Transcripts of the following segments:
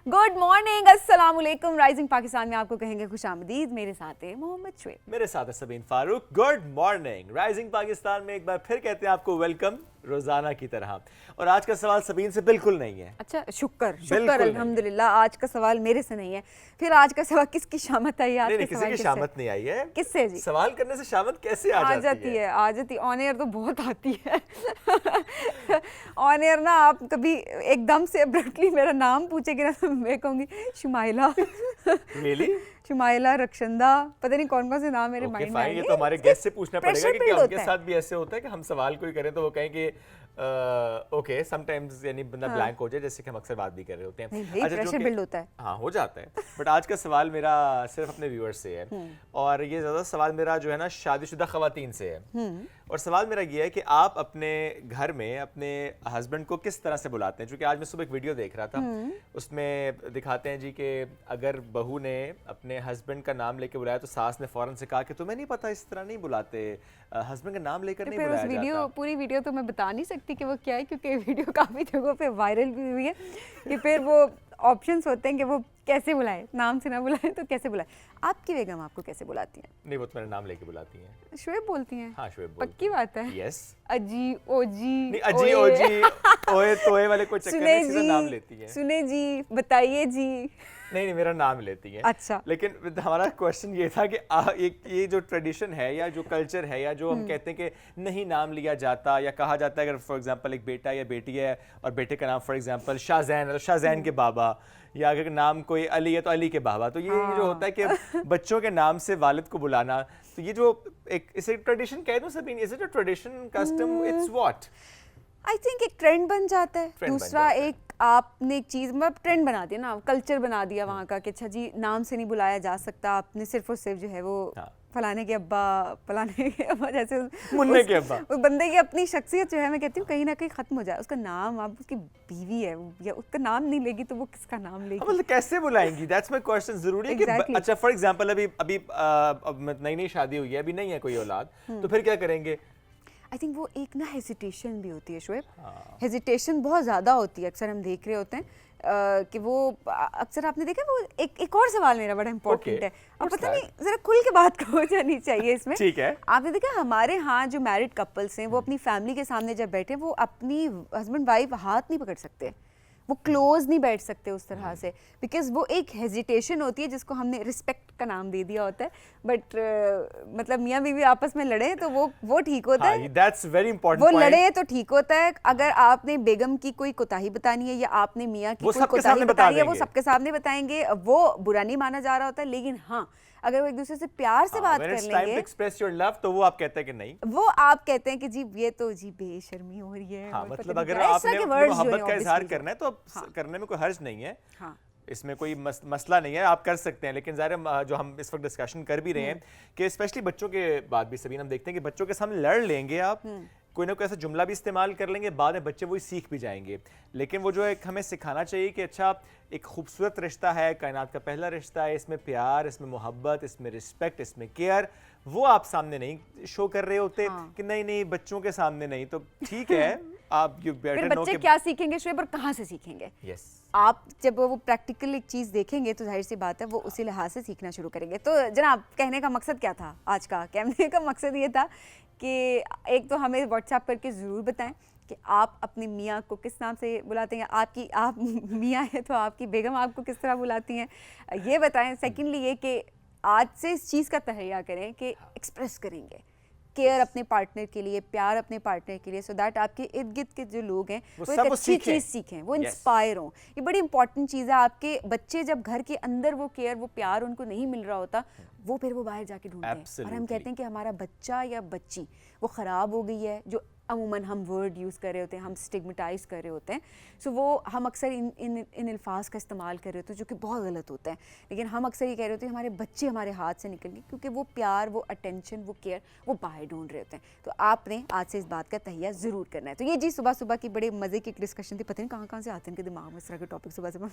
Good morning, अस्सलाम वालेकुम। Rising Pakistan में आपको कहेंगे खुशामदीद। मेरे साथ है मोहम्मद शुएब, मेरे साथ है Sabeen Farooq. Good morning. Rising Pakistan में एक बार फिर कहते हैं आपको वेलकम, रोजाना की तरह। और आज का सवाल सबीन से बिल्कुल नहीं है। अच्छा, शुक्र अल्हम्दुलिल्लाह। आज का सवाल मेरे से नहीं है। फिर आज का सवाल किसकी शामत आई है? आज नहीं, किसी की शामत नहीं आई है। किससे जी? सवाल करने से शामत कैसे आ जाती है? आ जाती है। ऑन एयर तो बहुत आती है। ऑन एयर ना आप कभी एकदम से अब्रप्टली मेरा नाम पूछेगी ना तो मैं कहूँगी शुमाइला। Really? शुमाइला, रक्षंदा, पता नहीं कौन कौन से नाम मेरे माइंड में आए। ये तो हमारे गेस्ट से पूछना पड़ेगा कि build उनके होता है। साथ भी ऐसे होता है कि हम सवाल कोई करें तो वो कहें कि ओके समटाइम्स, यानी बंदा ब्लैंक हो जाए, जैसे कि हम अक्सर बात भी कर रहे होते हैं। नहीं, प्रेशर बिल्ड होता है। हाँ, हो जाता है। बट आज का सवाल मेरा सिर्फ अपने व्यूअर्स से है, और ये ज्यादा सवाल मेरा जो है ना शादीशुदा खवातीन से है। और सवाल मेरा ये है कि आप अपने घर में अपने हस्बैंड को किस तरह से बुलाते हैं? क्योंकि आज मैं सुबह एक वीडियो देख रहा था, उसमें दिखाते हैं जी कि अगर बहू ने अपने हस्बैंड का नाम लेके बुलाया तो सास ने फौरन से कहा कि तुम्हें नहीं पता, इस तरह नहीं बुलाते, हस्बैंड का नाम लेकर नहीं बुलाया जाता। पूरी वीडियो तो मैं बता नहीं सकती कि वो क्या है, क्योंकि वीडियो काफ़ी जगहों पे वायरल भी हुई है कि फिर वो ऑप्शंस होते हैं कि वो कैसे बुलाए, नाम से ना बुलाए तो कैसे बुलाए। आपकी बेगम आपको कैसे बुलाती हैं? नहीं, वो तो मेरा नाम लेके बुलाती हैं। शुएब बोलती हैं? हाँ, शुएब बोलती हैं। पक्की बात है? यस। अजी, ओजी, नहीं, अजी, ओजी, ओए तोए वाले कोई चक्कर नहीं, सीधा नाम लेती हैं। सुने जी, बताइए जी। नहीं, मेरा नाम लेती हैं। अच्छा। लेकिन हमारा क्वेश्चन ये था कि ये जो ट्रेडिशन है या जो कल्चर है या जो हम कहते हैं कि नहीं नाम लिया जाता या कहा जाता है, अगर फॉर एग्जांपल एक बेटा या बेटी है और बेटे का नाम फॉर एग्जांपल शाहजैन है तो शाहजैन के बाबा, या अगर नाम कोई अली है तो अली के बाबा, तो ये जो होता है कि बच्चों के नाम से वालिद को बुलाना, तो ये जो एक इसे ट्रेडिशन कह दूं Sabeen, is it a tradition, custom, it's what? I think एक ट्रेंड बन जाता है। दूसरा एक आपने एक चीज़ मतलब ट्रेंड बना दिया ना, कल्चर बना दिया वहाँ का कि अच्छा जी नाम से नहीं बुलाया जा सकता, आपने सिर्फ और सिर्फ जो है वो फलाने के अब्बा, फलाने के अब्बा, जैसे मुन्ने के अब्बा, उस बंदे की अपनी शख्सियत जो है, मैं कहती हूँ कहीं ना कहीं खत्म हो जाए। उसका नाम, आप उसकी बीवी है या उसका नाम नहीं लेगी तो वो किसका नाम लेगी? मतलब कैसे बुलाएंगी? That's my question. जरूरी है कि अच्छा फॉर एग्जांपल अभी नई शादी हुई है, अभी नहीं है कोई औलाद, तो फिर क्या करेंगे? आई थिंक वो एक ना हेजिटेशन भी होती है शुएब। हेजिटेशन बहुत ज़्यादा होती है, अक्सर हम देख रहे होते हैं कि वो अक्सर आपने देखा वो एक और सवाल मेरा बड़ा इंपॉर्टेंट है, अब पता नहीं जरा खुल के बात हो जानी चाहिए इसमें। ठीक है। आपने देखा हमारे यहाँ जो मैरिड कपल्स हैं वो अपनी फैमिली के सामने जब बैठे वो अपनी हस्बैंड वाइफ हाथ नहीं पकड़ सकते, वो क्लोज नहीं बैठ सकते उस तरह से, बिकॉज वो एक हेजिटेशन होती है जिसको हमने रिस्पेक्ट का नाम दे दिया होता है। बट मतलब मियाँ बीवी आपस में लड़े तो वो ठीक होता है। That's very important. वो लड़े तो ठीक होता है। अगर आपने बेगम की कोई कोताही बतानी है या आपने मियाँ की कोई कोताही बतानी है, वो सबके सामने बताएंगे, वो बुरा नहीं माना जा रहा होता। लेकिन हाँ, अगर वो एक दूसरे से प्यार से बात कर लेंगे, एक्सप्रेस योर लव, तो वो आप कहते हैं कि नहीं, वो आप कहते हैं कि जी ये तो जी बेशर्मी हो रही है। हाँ, मतलब अगर आपने मोहब्बत का इजहार करना है तो करने में कोई हर्ज नहीं है। हाँ। इसमें कोई मसला नहीं है, आप कर सकते हैं। लेकिन ज़ाहिर जो हम इस वक्त डिस्कशन कर भी रहे हैं कि स्पेशली बच्चों के बाद भी सभी हम देखते हैं कि बच्चों के सामने लड़ लेंगे आप, कोई ना कोई ऐसा जुमला भी इस्तेमाल कर लेंगे, बाद में बच्चे वही सीख भी जाएंगे। लेकिन वो जो एक हमें सिखाना चाहिए कि अच्छा एक खूबसूरत रिश्ता है, कायनात का पहला रिश्ता है, इसमें प्यार, इसमें मोहब्बत, इसमें रिस्पेक्ट, इसमें केयर, वो आप सामने नहीं शो कर रहे होते। हाँ। कि नहीं बच्चों के सामने नहीं, तो ठीक है आप यू बेटर नो बच्चे क्या सीखेंगे शुएब और कहाँ से सीखेंगे? यस। आप जब वो प्रैक्टिकल एक चीज़ देखेंगे तो जाहिर सी बात है वो उसी लिहाज से सीखना शुरू करेंगे। तो जनाब, कहने का मकसद क्या था आज का? कहने का मकसद ये था कि एक तो हमें व्हाट्सएप करके ज़रूर बताएं कि आप अपनी मियाँ को किस नाम से बुलाते हैं, आप मियाँ हैं तो आपकी बेगम आपको किस तरह बुलाती हैं, ये बताएं। सेकेंडली ये कि आज से इस चीज़ का तहैया करें कि एक्सप्रेस करेंगे केयर अपने पार्टनर के लिए, प्यार अपने पार्टनर के लिए, सो दैट आपके इर्द गिर्द के जो लोग हैं वो एक अच्छी चीज़ सीखें, वो इंस्पायर हों। ये बड़ी इंपॉर्टेंट चीज़ है। आपके बच्चे जब घर के अंदर वो केयर, वो प्यार उनको नहीं मिल रहा होता, वो फिर वो बाहर जाके ढूंढते हैं। और हम कहते हैं कि हमारा बच्चा या बच्ची वो ख़राब हो गई है, जो अमूमन हम वर्ड यूज़ कर रहे होते हैं, हम स्टिग्मेटाइज कर रहे होते हैं। सो वो हम अक्सर इन अल्फाज का इस्तेमाल कर रहे होते हैं जो कि बहुत गलत होता है। लेकिन हम अक्सर ये कह रहे होते हैं हमारे बच्चे हमारे हाथ से निकल गए, क्योंकि वो प्यार, वो अटेंशन, वो केयर वो बाहर ढूंढ रहे होते हैं। तो आपने आज से इस बात का तहिया ज़रूर करना है। तो ये जी सुबह सुबह की बड़े मज़े की डिस्कशन थी, पता नहीं कहाँ से आते हैं इनके दिमाग में इस तरह के टॉपिक सुबह सुबह।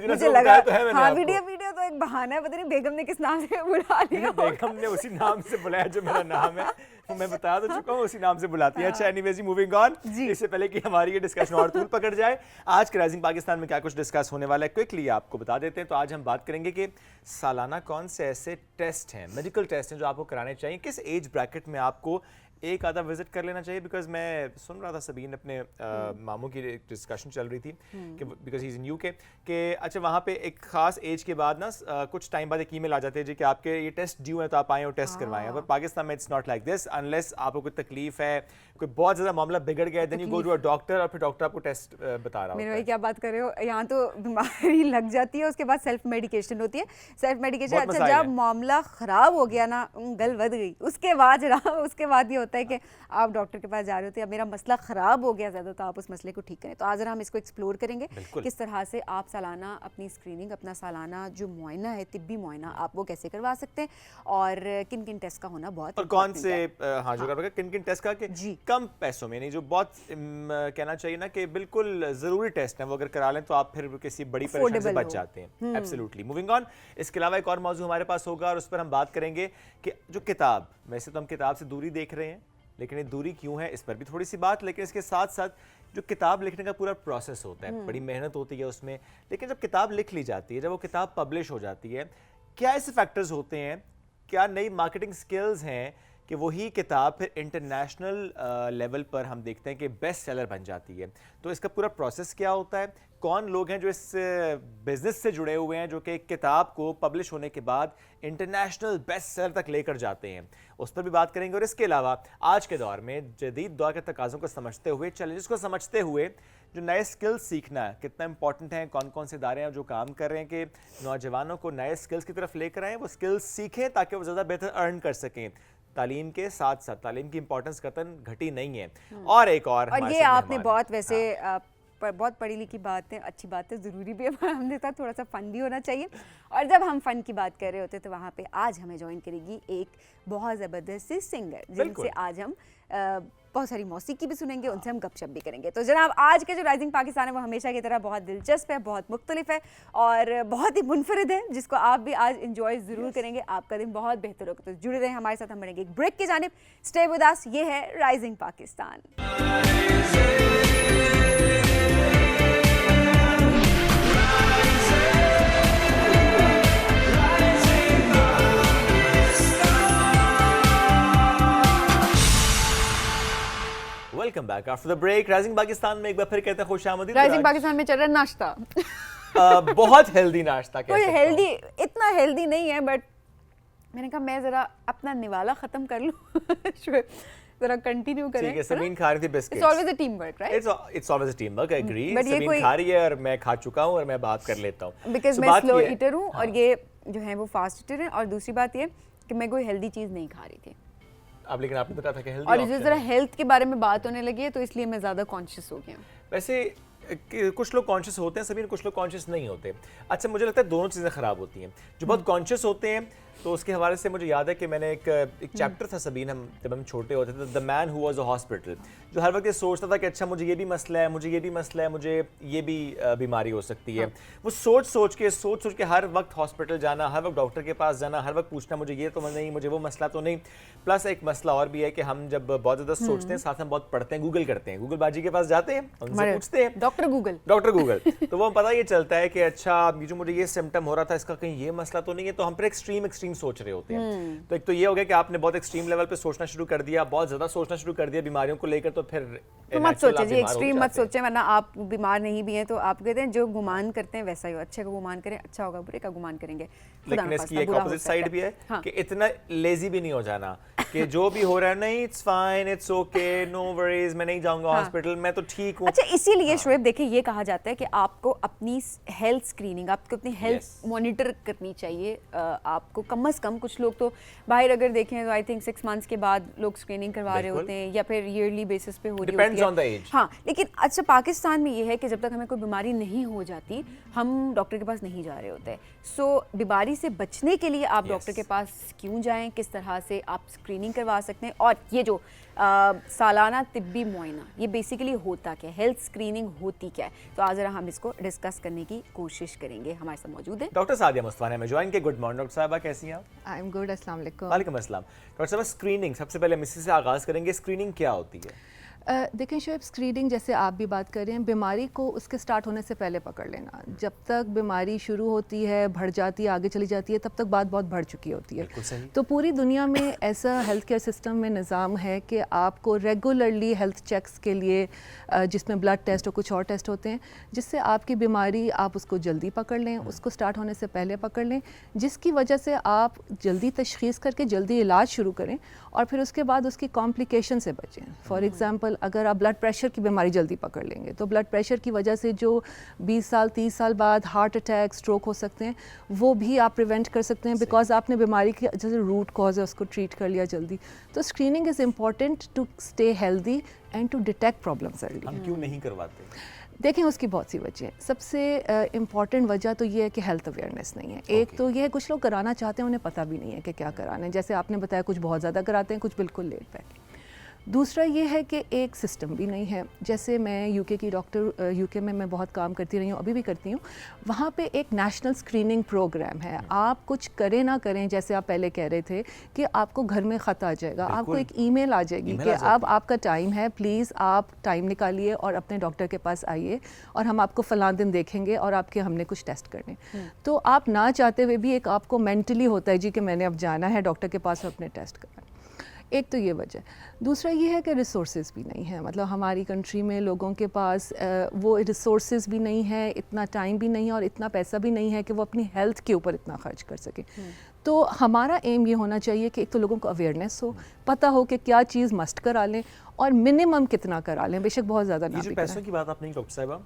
मुझे लगा हाँ, वीडियो तो एक बहाना है, पता नहीं बेगम ने किस नाम से बुला लिया, बेगम ने उसी नाम से बुलाया जो मेरा नाम है। मैं बता तो चुका हूँ, उसी नाम से बुलाती है। अच्छा एनीवेज जी, मूविंग ऑन। इससे पहले कि हमारी ये डिस्कशन और तूल पकड़ जाए, आज के राइजिंग पाकिस्तान में क्या कुछ डिस्कस होने वाला है क्विकली आपको बता देते हैं। तो आज हम बात करेंगे कि सालाना कौन से ऐसे टेस्ट हैं, मेडिकल टेस्ट हैं जो आपको कराने चाहिए, किस एज ब्रैकेट में आपको एक आधा विजिट कर लेना चाहिए। बिकॉज मैं सुन रहा था सबीन अपने मामू की डिस्कशन चल रही थी कि because he is in UK कि अच्छा वहाँ पे एक खास एज के बाद ना कुछ टाइम बाद एक ईमेल आ जाती है जी कि आपके ये टेस्ट ड्यू है तो आप आए और टेस्ट करवाएं। पर पाकिस्तान में it's not like this, unless आपको कोई तकलीफ है, कोई बहुत ज़्यादा मामला बिगड़ गया है, then you go to a doctor और फिर डॉक्टर आपको टेस्ट बता रहा मेरे भाई क्या बात कर रहे हो, यहाँ तो बीमारी लग जाती है उसके बाद सेल्फ मेडिकेशन होती है। सेल्फ मेडिकेशन अच्छा जब मामला ख़राब हो गया ना, गल बद गई, उसके बाद ये होता है कि आप डॉक्टर के पास जा रहे होते हैं, अब मेरा मसला ख़राब हो गया ज़्यादा तो आप उस मसले को ठीक करें। तो आज हम इसको एक्सप्लोर करेंगे किस तरह से आप सालाना अपनी स्क्रीनिंग, अपना सालाना जो मुआयना है, तिब्बी मुआयना, आप वो कैसे करवा सकते हैं और किन किन टेस्ट का होना बहुत और कौन से किन किन टेस्ट का कि कम पैसों में नहीं, जो बहुत कहना चाहिए ना कि बिल्कुल ज़रूरी टेस्ट हैं, वो अगर करा लें तो आप फिर किसी बड़ी परेशानी से बच जाते हैं। एब्सोल्युटली। मूविंग ऑन, इसके अलावा एक और मौजूद हमारे पास होगा और उस पर हम बात करेंगे कि जो किताब, वैसे तो हम किताब से दूरी देख रहे हैं, लेकिन ये दूरी क्यों है इस पर भी थोड़ी सी बात। लेकिन इसके साथ साथ जो किताब लिखने का पूरा प्रोसेस होता है, बड़ी मेहनत होती है उसमें, लेकिन जब किताब लिख ली जाती है, जब वो किताब पब्लिश हो जाती है, क्या ऐसे फैक्टर्स होते हैं, क्या नई मार्केटिंग स्किल्स हैं कि वही किताब फिर इंटरनेशनल लेवल पर हम देखते हैं कि बेस्ट सेलर बन जाती है। तो इसका पूरा प्रोसेस क्या होता है, कौन लोग हैं जो इस बिज़नेस से जुड़े हुए हैं जो कि एक किताब को पब्लिश होने के बाद इंटरनेशनल बेस्ट सेलर तक लेकर जाते हैं, उस पर भी बात करेंगे। और इसके अलावा आज के दौर में जदीद दौर के तकाज़ों को समझते हुए, चैलेंजेस को समझते हुए, जो नए स्किल्स सीखना है कितना इंपॉर्टेंट है, कौन कौन से इदारे हैं जो काम कर रहे हैं कि नौजवानों को नए स्किल्स की तरफ लेकर आएँ, वो स्किल्स सीखें ताकि वो ज़्यादा बेहतर अर्न कर सकें। तालीम के साथ साथ तालीम की इंपॉर्टेंस कतन घटी नहीं है। और एक और ये आपने बहुत वैसे बहुत पढ़ी लिखी बात है, अच्छी बात है, ज़रूरी भी है, हमने कहा थोड़ा सा फ़न भी होना चाहिए। और जब हम फ़न की बात कर रहे होते तो वहाँ पे आज हमें ज्वाइन करेगी एक बहुत ज़बरदस्त सिंगर, जिनसे आज हम बहुत सारी मौसीकी भी सुनेंगे, उनसे हम गपशप भी करेंगे। तो जनाब आज के जो राइजिंग पाकिस्तान है वो हमेशा की तरह बहुत दिलचस्प है, बहुत मुख्तलिफ है और बहुत ही मुनफरिद है, जिसको आप भी आज इंजॉय ज़रूर करेंगे, आपका दिन बहुत बेहतर होगा। तो जुड़े रहें हमारे साथ, हम बढ़ेंगे एक ब्रेक की जानिब। स्टे विद अस, ये है rising Pakistan. Welcome back after the break. Rising Pakistan में एक बार फिर कहते हैं खुशामदीद। राइजिंग पाकिस्तान में चल रहा है नाश्ता बहुत हेल्दी नाश्ता, कोई हेल्दी, इतना हेल्दी नहीं है, बट मैंने कहा मैं जरा अपना निवाला खत्म कर लूं जरा कंटिन्यू करें। ठीक है, सबीन खा रही थी biscuits. It's always a team work, right? It's always a team work, I agree. Sabeen खा रही है और मैं खा चुका हूं और मैं बात कर लेता हूं बिकॉज़ मैं स्लो ईटर हूं और ये जो है वो फास्ट ईटर है। और दूसरी बात ये कि मैं कोई हेल्दी चीज नहीं खा रही थी अब, लेकिन आपने बताया था कि हेल्दी, और इस तरह हेल्थ के बारे में बात होने लगी है तो इसलिए मैं ज़्यादा कॉन्शियस हो गया हूँ। वैसे कुछ लोग कॉन्शियस होते हैं सभी, कुछ लोग कॉन्शियस नहीं होते। अच्छा, मुझे लगता है दोनों चीज़ें ख़राब होती हैं। जो बहुत कॉन्शियस होते हैं तो उसके हवाले से मुझे याद है कि मैंने एक चैप्टर था सबीन, हम जब हम छोटे होते थे, the man who was a hospital, जो हर वक्त ये सोचता था कि अच्छा मुझे ये भी मसला है, मुझे ये भी मसला है, मुझे ये भी बीमारी हो सकती है। वो सोच सोच के हर वक्त हॉस्पिटल जाना, हर वक्त डॉक्टर के पास जाना, हर वक्त पूछना मुझे ये तो नहीं, मुझे वो मसला तो नहीं। प्लस एक मसला और भी है कि हम जब बहुत ज़्यादा सोचते हैं, साथ हम बहुत पढ़ते हैं, गूगल करते हैं, गूगल बाजी के पास जाते हैं, उनसे पूछते हैं डॉक्टर गूगल तो वो पता ये चलता है कि अच्छा जो मुझे ये सिम्टम हो रहा था, इसका कहीं ये मसला तो नहीं है। तो हम फिर एक्सट्रीम सोच रहे होते हैं। तो एक तो ये हो गया कि आपने बहुत एक्सट्रीम लेवल पे सोचना शुरू कर दिया, बहुत ज्यादा सोचना शुरू कर दिया बीमारियों को लेकर, तो फिर तो मत सोचिए जी, एक्सट्रीम मत सोचें, वरना आप बीमार नहीं भी हैं तो आप कहते हैं जो गुमान करते हैं वैसा ही हो, अच्छे का गुमान करें अच्छा होगा, बुरे का गुमान करेंगे। लेकिन इसकी एक ऑपोजिट साइड भी है कि इतना लेजी भी नहीं हो जाना कि जो भी हो रहा है नहीं, it's fine, it's okay, no worries, मैं नहीं जाऊंगा हॉस्पिटल, मैं तो ठीक हूं। अच्छा, इसीलिए शोएब देखिए ये कहा जाता है कि आपको अपनी हेल्थ स्क्रीनिंग, आपको अपनी हेल्थ मॉनिटर करनी चाहिए। आपको कम से कम, कुछ लोग तो बाहर अगर देखें तो आई थिंक 6 मंथ्स के बाद लोग स्क्रीनिंग करवा रहे होते हैं या फिर ईयरली बेसिस पे हो रही होती है। Depends on the age. हाँ, लेकिन अच्छा पाकिस्तान में ये है कि जब तक हमें कोई बीमारी नहीं हो जाती हम डॉक्टर के पास नहीं जा रहे होते। सो बीमारी से बचने के लिए आप डॉक्टर के पास क्यों जाएं, किस तरह से आप स्क्रीनिंग करवा सकते हैं। और ये जो सालाना तिब्बी मुआयना, ये बेसिकली होता क्या है, हेल्थ स्क्रीनिंग होती क्या है, तो आज जरा हम इसको डिस्कस करने की कोशिश करेंगे। हमारे साथ मौजूद है डॉक्टर सादिया मुस्तफा ने ज्वाइन के। गुड मॉर्निंग डॉक्टर साहबा, कैसी हैं आप? आई एम गुड, अस्सलाम वालेकुम। वालेकुम अस्सलाम। डॉक्टर साहबा, स्क्रीनिंग सबसे पहले हम इसी से आगाज़ करेंगे, स्क्रीनिंग क्या होती है? देखें शोएब, स्क्रीनिंग जैसे आप भी बात कर रहे हैं, बीमारी को उसके स्टार्ट होने से पहले पकड़ लेना। जब तक बीमारी शुरू होती है, बढ़ जाती है, आगे चली जाती है, तब तक बात बहुत बढ़ चुकी होती है। बिल्कुल सही। तो पूरी दुनिया में ऐसा हेल्थ केयर सिस्टम में निज़ाम है कि आपको रेगुलरली हेल्थ चेक्स के लिए, जिसमें ब्लड टेस्ट और कुछ और टेस्ट होते हैं, जिससे आपकी बीमारी आप उसको जल्दी पकड़ लें, उसको स्टार्ट होने से पहले पकड़ लें, जिसकी वजह से आप जल्दी तशख़ीस करके जल्दी इलाज शुरू करें और फिर उसके बाद उसकी कॉम्प्लिकेशन से बचें। फॉर एग्ज़ाम्पल, अगर आप ब्लड प्रेशर की बीमारी जल्दी पकड़ लेंगे तो ब्लड प्रेशर की वजह से जो 20 साल 30 साल बाद हार्ट अटैक, स्ट्रोक हो सकते हैं, वो भी आप प्रिवेंट कर सकते हैं, बिकॉज आपने बीमारी की जैसे रूट कॉज है उसको ट्रीट कर लिया जल्दी। तो screening is important to stay healthy and to detect problems early. हम क्यों नहीं करवाते? देखें, उसकी बहुत सी वजह है। सबसे इम्पॉर्टेंट वजह तो ये है कि हेल्थ अवेयरनेस नहीं है। एक तो ये है, कुछ लोग कराना चाहते हैं, उन्हें पता भी नहीं है कि क्या कराना है। जैसे आपने बताया, कुछ बहुत ज़्यादा कराते हैं, कुछ बिल्कुल लेट बैठ। दूसरा ये है कि एक सिस्टम भी नहीं है। जैसे मैं यूके की डॉक्टर, यूके में मैं बहुत काम करती रही हूँ, अभी भी करती हूँ। वहाँ पे एक नेशनल स्क्रीनिंग प्रोग्राम है। आप कुछ करें ना करें, जैसे आप पहले कह रहे थे कि आपको घर में ख़त आ जाएगा, आपको एक ईमेल आ जाएगी कि अब आपका टाइम है, प्लीज़ आप टाइम निकालिए और अपने डॉक्टर के पास आइए और हम आपको फ़लाँ दिन देखेंगे और आपके हमने कुछ टेस्ट करने। तो आप ना चाहते हुए भी एक आपको मेंटली होता है जी कि मैंने अब जाना है डॉक्टर के पास और अपने टेस्ट कराना। एक तो ये वजह। दूसरा ये है कि रिसोर्सेज भी नहीं है। मतलब हमारी कंट्री में लोगों के पास वो रिसोर्सेज भी नहीं है, इतना टाइम भी नहीं है और इतना पैसा भी नहीं है कि वो अपनी हेल्थ के ऊपर इतना खर्च कर सके। तो हमारा एम ये होना चाहिए कि एक तो लोगों को अवेयरनेस हो, पता हो कि क्या चीज़ मस्ट करा लें और मिनिमम कितना करा लें, बेशक बहुत ज़्यादा ना भी। पैसों की बात आपने की डॉक्टर साहिबा,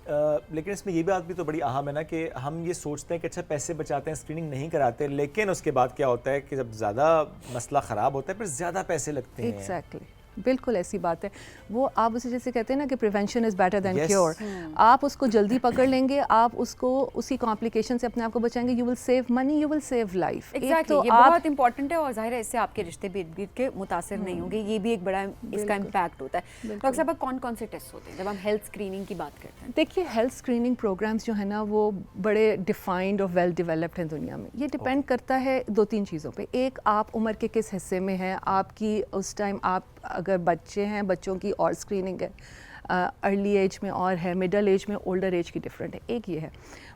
लेकिन इसमें ये बात भी तो बड़ी अहम है ना कि हम ये सोचते हैं कि अच्छा पैसे बचाते हैं, स्क्रीनिंग नहीं कराते, लेकिन उसके बाद क्या होता है कि जब ज़्यादा मसला ख़राब होता है फिर ज़्यादा पैसे लगते हैं। एग्जैक्टली, बिल्कुल ऐसी बात है। वो आप उसे जैसे कहते हैं ना कि prevention is better than cure. आप उसको जल्दी पकड़ लेंगे, आप उसको उसी कॉम्प्लिकेशन से अपने आप को बचाएंगे, you will save money, you will save life. Exactly, ये बहुत इंपॉर्टेंट है और जाहिर है इससे आपके रिश्ते भी इर्द गिर्द के मुतासिर नहीं होंगे। ये भी एक बड़ा इसका इम्पैक्ट होता है। डॉक्टर साहब, कौन कौन से टेस्ट होते हैं जब हम हेल्थ स्क्रीनिंग की बात करते हैं? देखिए, हेल्थ स्क्रीनिंग प्रोग्राम्स जो है ना, वो बड़े डिफाइंड और वेल डेवलप्ड हैं दुनिया में। ये डिपेंड करता है 2-3 चीज़ों पे। एक, आप उम्र के किस हिस्से में हैं, आपकी उस टाइम आप अगर बच्चे हैं, बच्चों की और स्क्रीनिंग है, अर्ली एज में और है, मिडल एज में, ओल्डर एज की डिफरेंट है। एक ये है,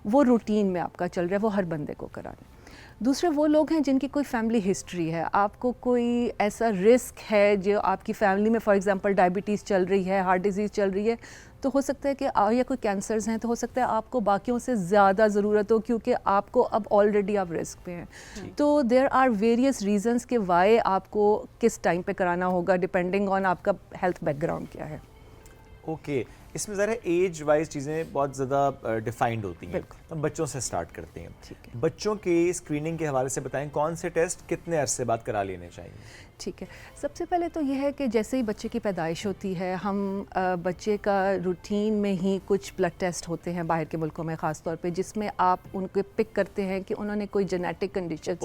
वो रूटीन में आपका चल रहा है, वो हर बंदे को कराना। दूसरे वो लोग हैं जिनकी कोई फैमिली हिस्ट्री है, आपको कोई ऐसा रिस्क है जो आपकी फैमिली में, फॉर एग्जांपल डायबिटीज़ चल रही है, हार्ट डिजीज़ चल रही है, तो हो सकता है कि या कोई कैंसर्स हैं, तो हो सकता है आपको बाकियों से ज़्यादा ज़रूरत हो क्योंकि आपको अब ऑलरेडी आप रिस्क पे हैं। तो देयर आर वेरियस रीजंस के वाई आपको किस टाइम पे कराना होगा, डिपेंडिंग ऑन आपका हेल्थ बैकग्राउंड क्या है। ओके, इसमें ज़रा एज वाइज चीज़ें बहुत ज़्यादा डिफाइंड होती हैं। हम बच्चों से स्टार्ट करते हैं। ठीक है, बच्चों की स्क्रीनिंग के हवाले से बताएं, कौन से टेस्ट कितने अरसे बाद करा लेने चाहिए? ठीक है, सबसे पहले तो ये है कि जैसे ही बच्चे की पैदाइश होती है, हम बच्चे का रूटीन में ही कुछ ब्लड टेस्ट होते हैं बाहर के मुल्कों में ख़ास तौर पे, जिसमें आप उनको पिक करते हैं कि उन्होंने कोई जेनेटिक कंडीशन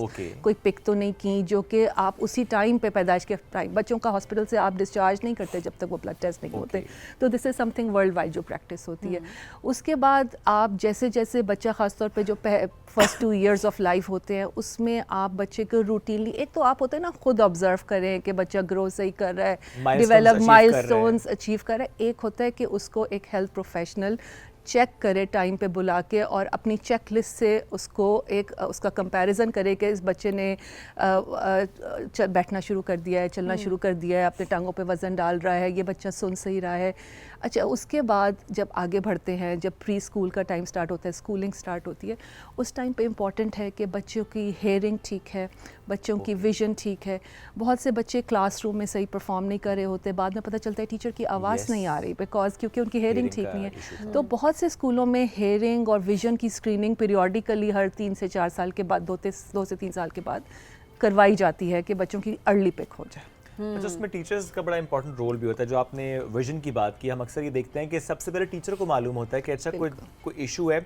कोई पिक तो नहीं की, जो कि आप उसी टाइम पे, पैदाइश के टाइम, बच्चों का हॉस्पिटल से आप डिस्चार्ज नहीं करते जब तक वो ब्लड टेस्ट नहीं होते। तो this is something world wide जो प्रैक्टिस होती है। उसके बाद आप जैसे जैसे बच्चा ख़ास तौर पे जो फर्स्ट 2 years ऑफ लाइफ होते हैं, उसमें आप बच्चे को रूटीनली, एक तो आप होते हैं ना खुद ऑब्जर्व करें कि बच्चा ग्रो सही कर रहा है, डेवलप माइलस्टोन्स अचीव कर रहा है। एक होता है कि उसको एक हेल्थ प्रोफेशनल चेक करे टाइम पे बुला के और अपनी चेक लिस्ट से उसको एक उसका कंपैरिजन करे कि इस बच्चे ने बैठना शुरू कर दिया है, चलना शुरू कर दिया है, अपने टांगों पे वज़न डाल रहा है, ये बच्चा सुन सही रहा है। अच्छा, उसके बाद जब आगे बढ़ते हैं, जब प्री स्कूल का टाइम स्टार्ट होता है, स्कूलिंग स्टार्ट होती है, उस टाइम पे इम्पॉर्टेंट है कि बच्चों की हेयरिंग ठीक है, बच्चों की विजन ठीक है। बहुत से बच्चे क्लासरूम में सही परफॉर्म नहीं कर रहे होते, बाद में पता चलता है टीचर की आवाज़ नहीं आ रही, बिकॉज क्योंकि उनकी हेयरिंग ठीक नहीं है। तो बहुत से स्कूलों में हेयरिंग और विजन की स्क्रीनिंग पीरियोडिकली हर 3 से 4 साल के बाद, 2 से 3 साल के बाद करवाई जाती है कि बच्चों की अर्ली पिक हो जाए। अच्छा, उसमें टीचर्स का बड़ा इंपॉर्टेंट रोल भी होता है। जो आपने विजन की बात की, हम अक्सर ये देखते हैं कि सबसे पहले टीचर को मालूम होता है कि अच्छा कोई इशू है,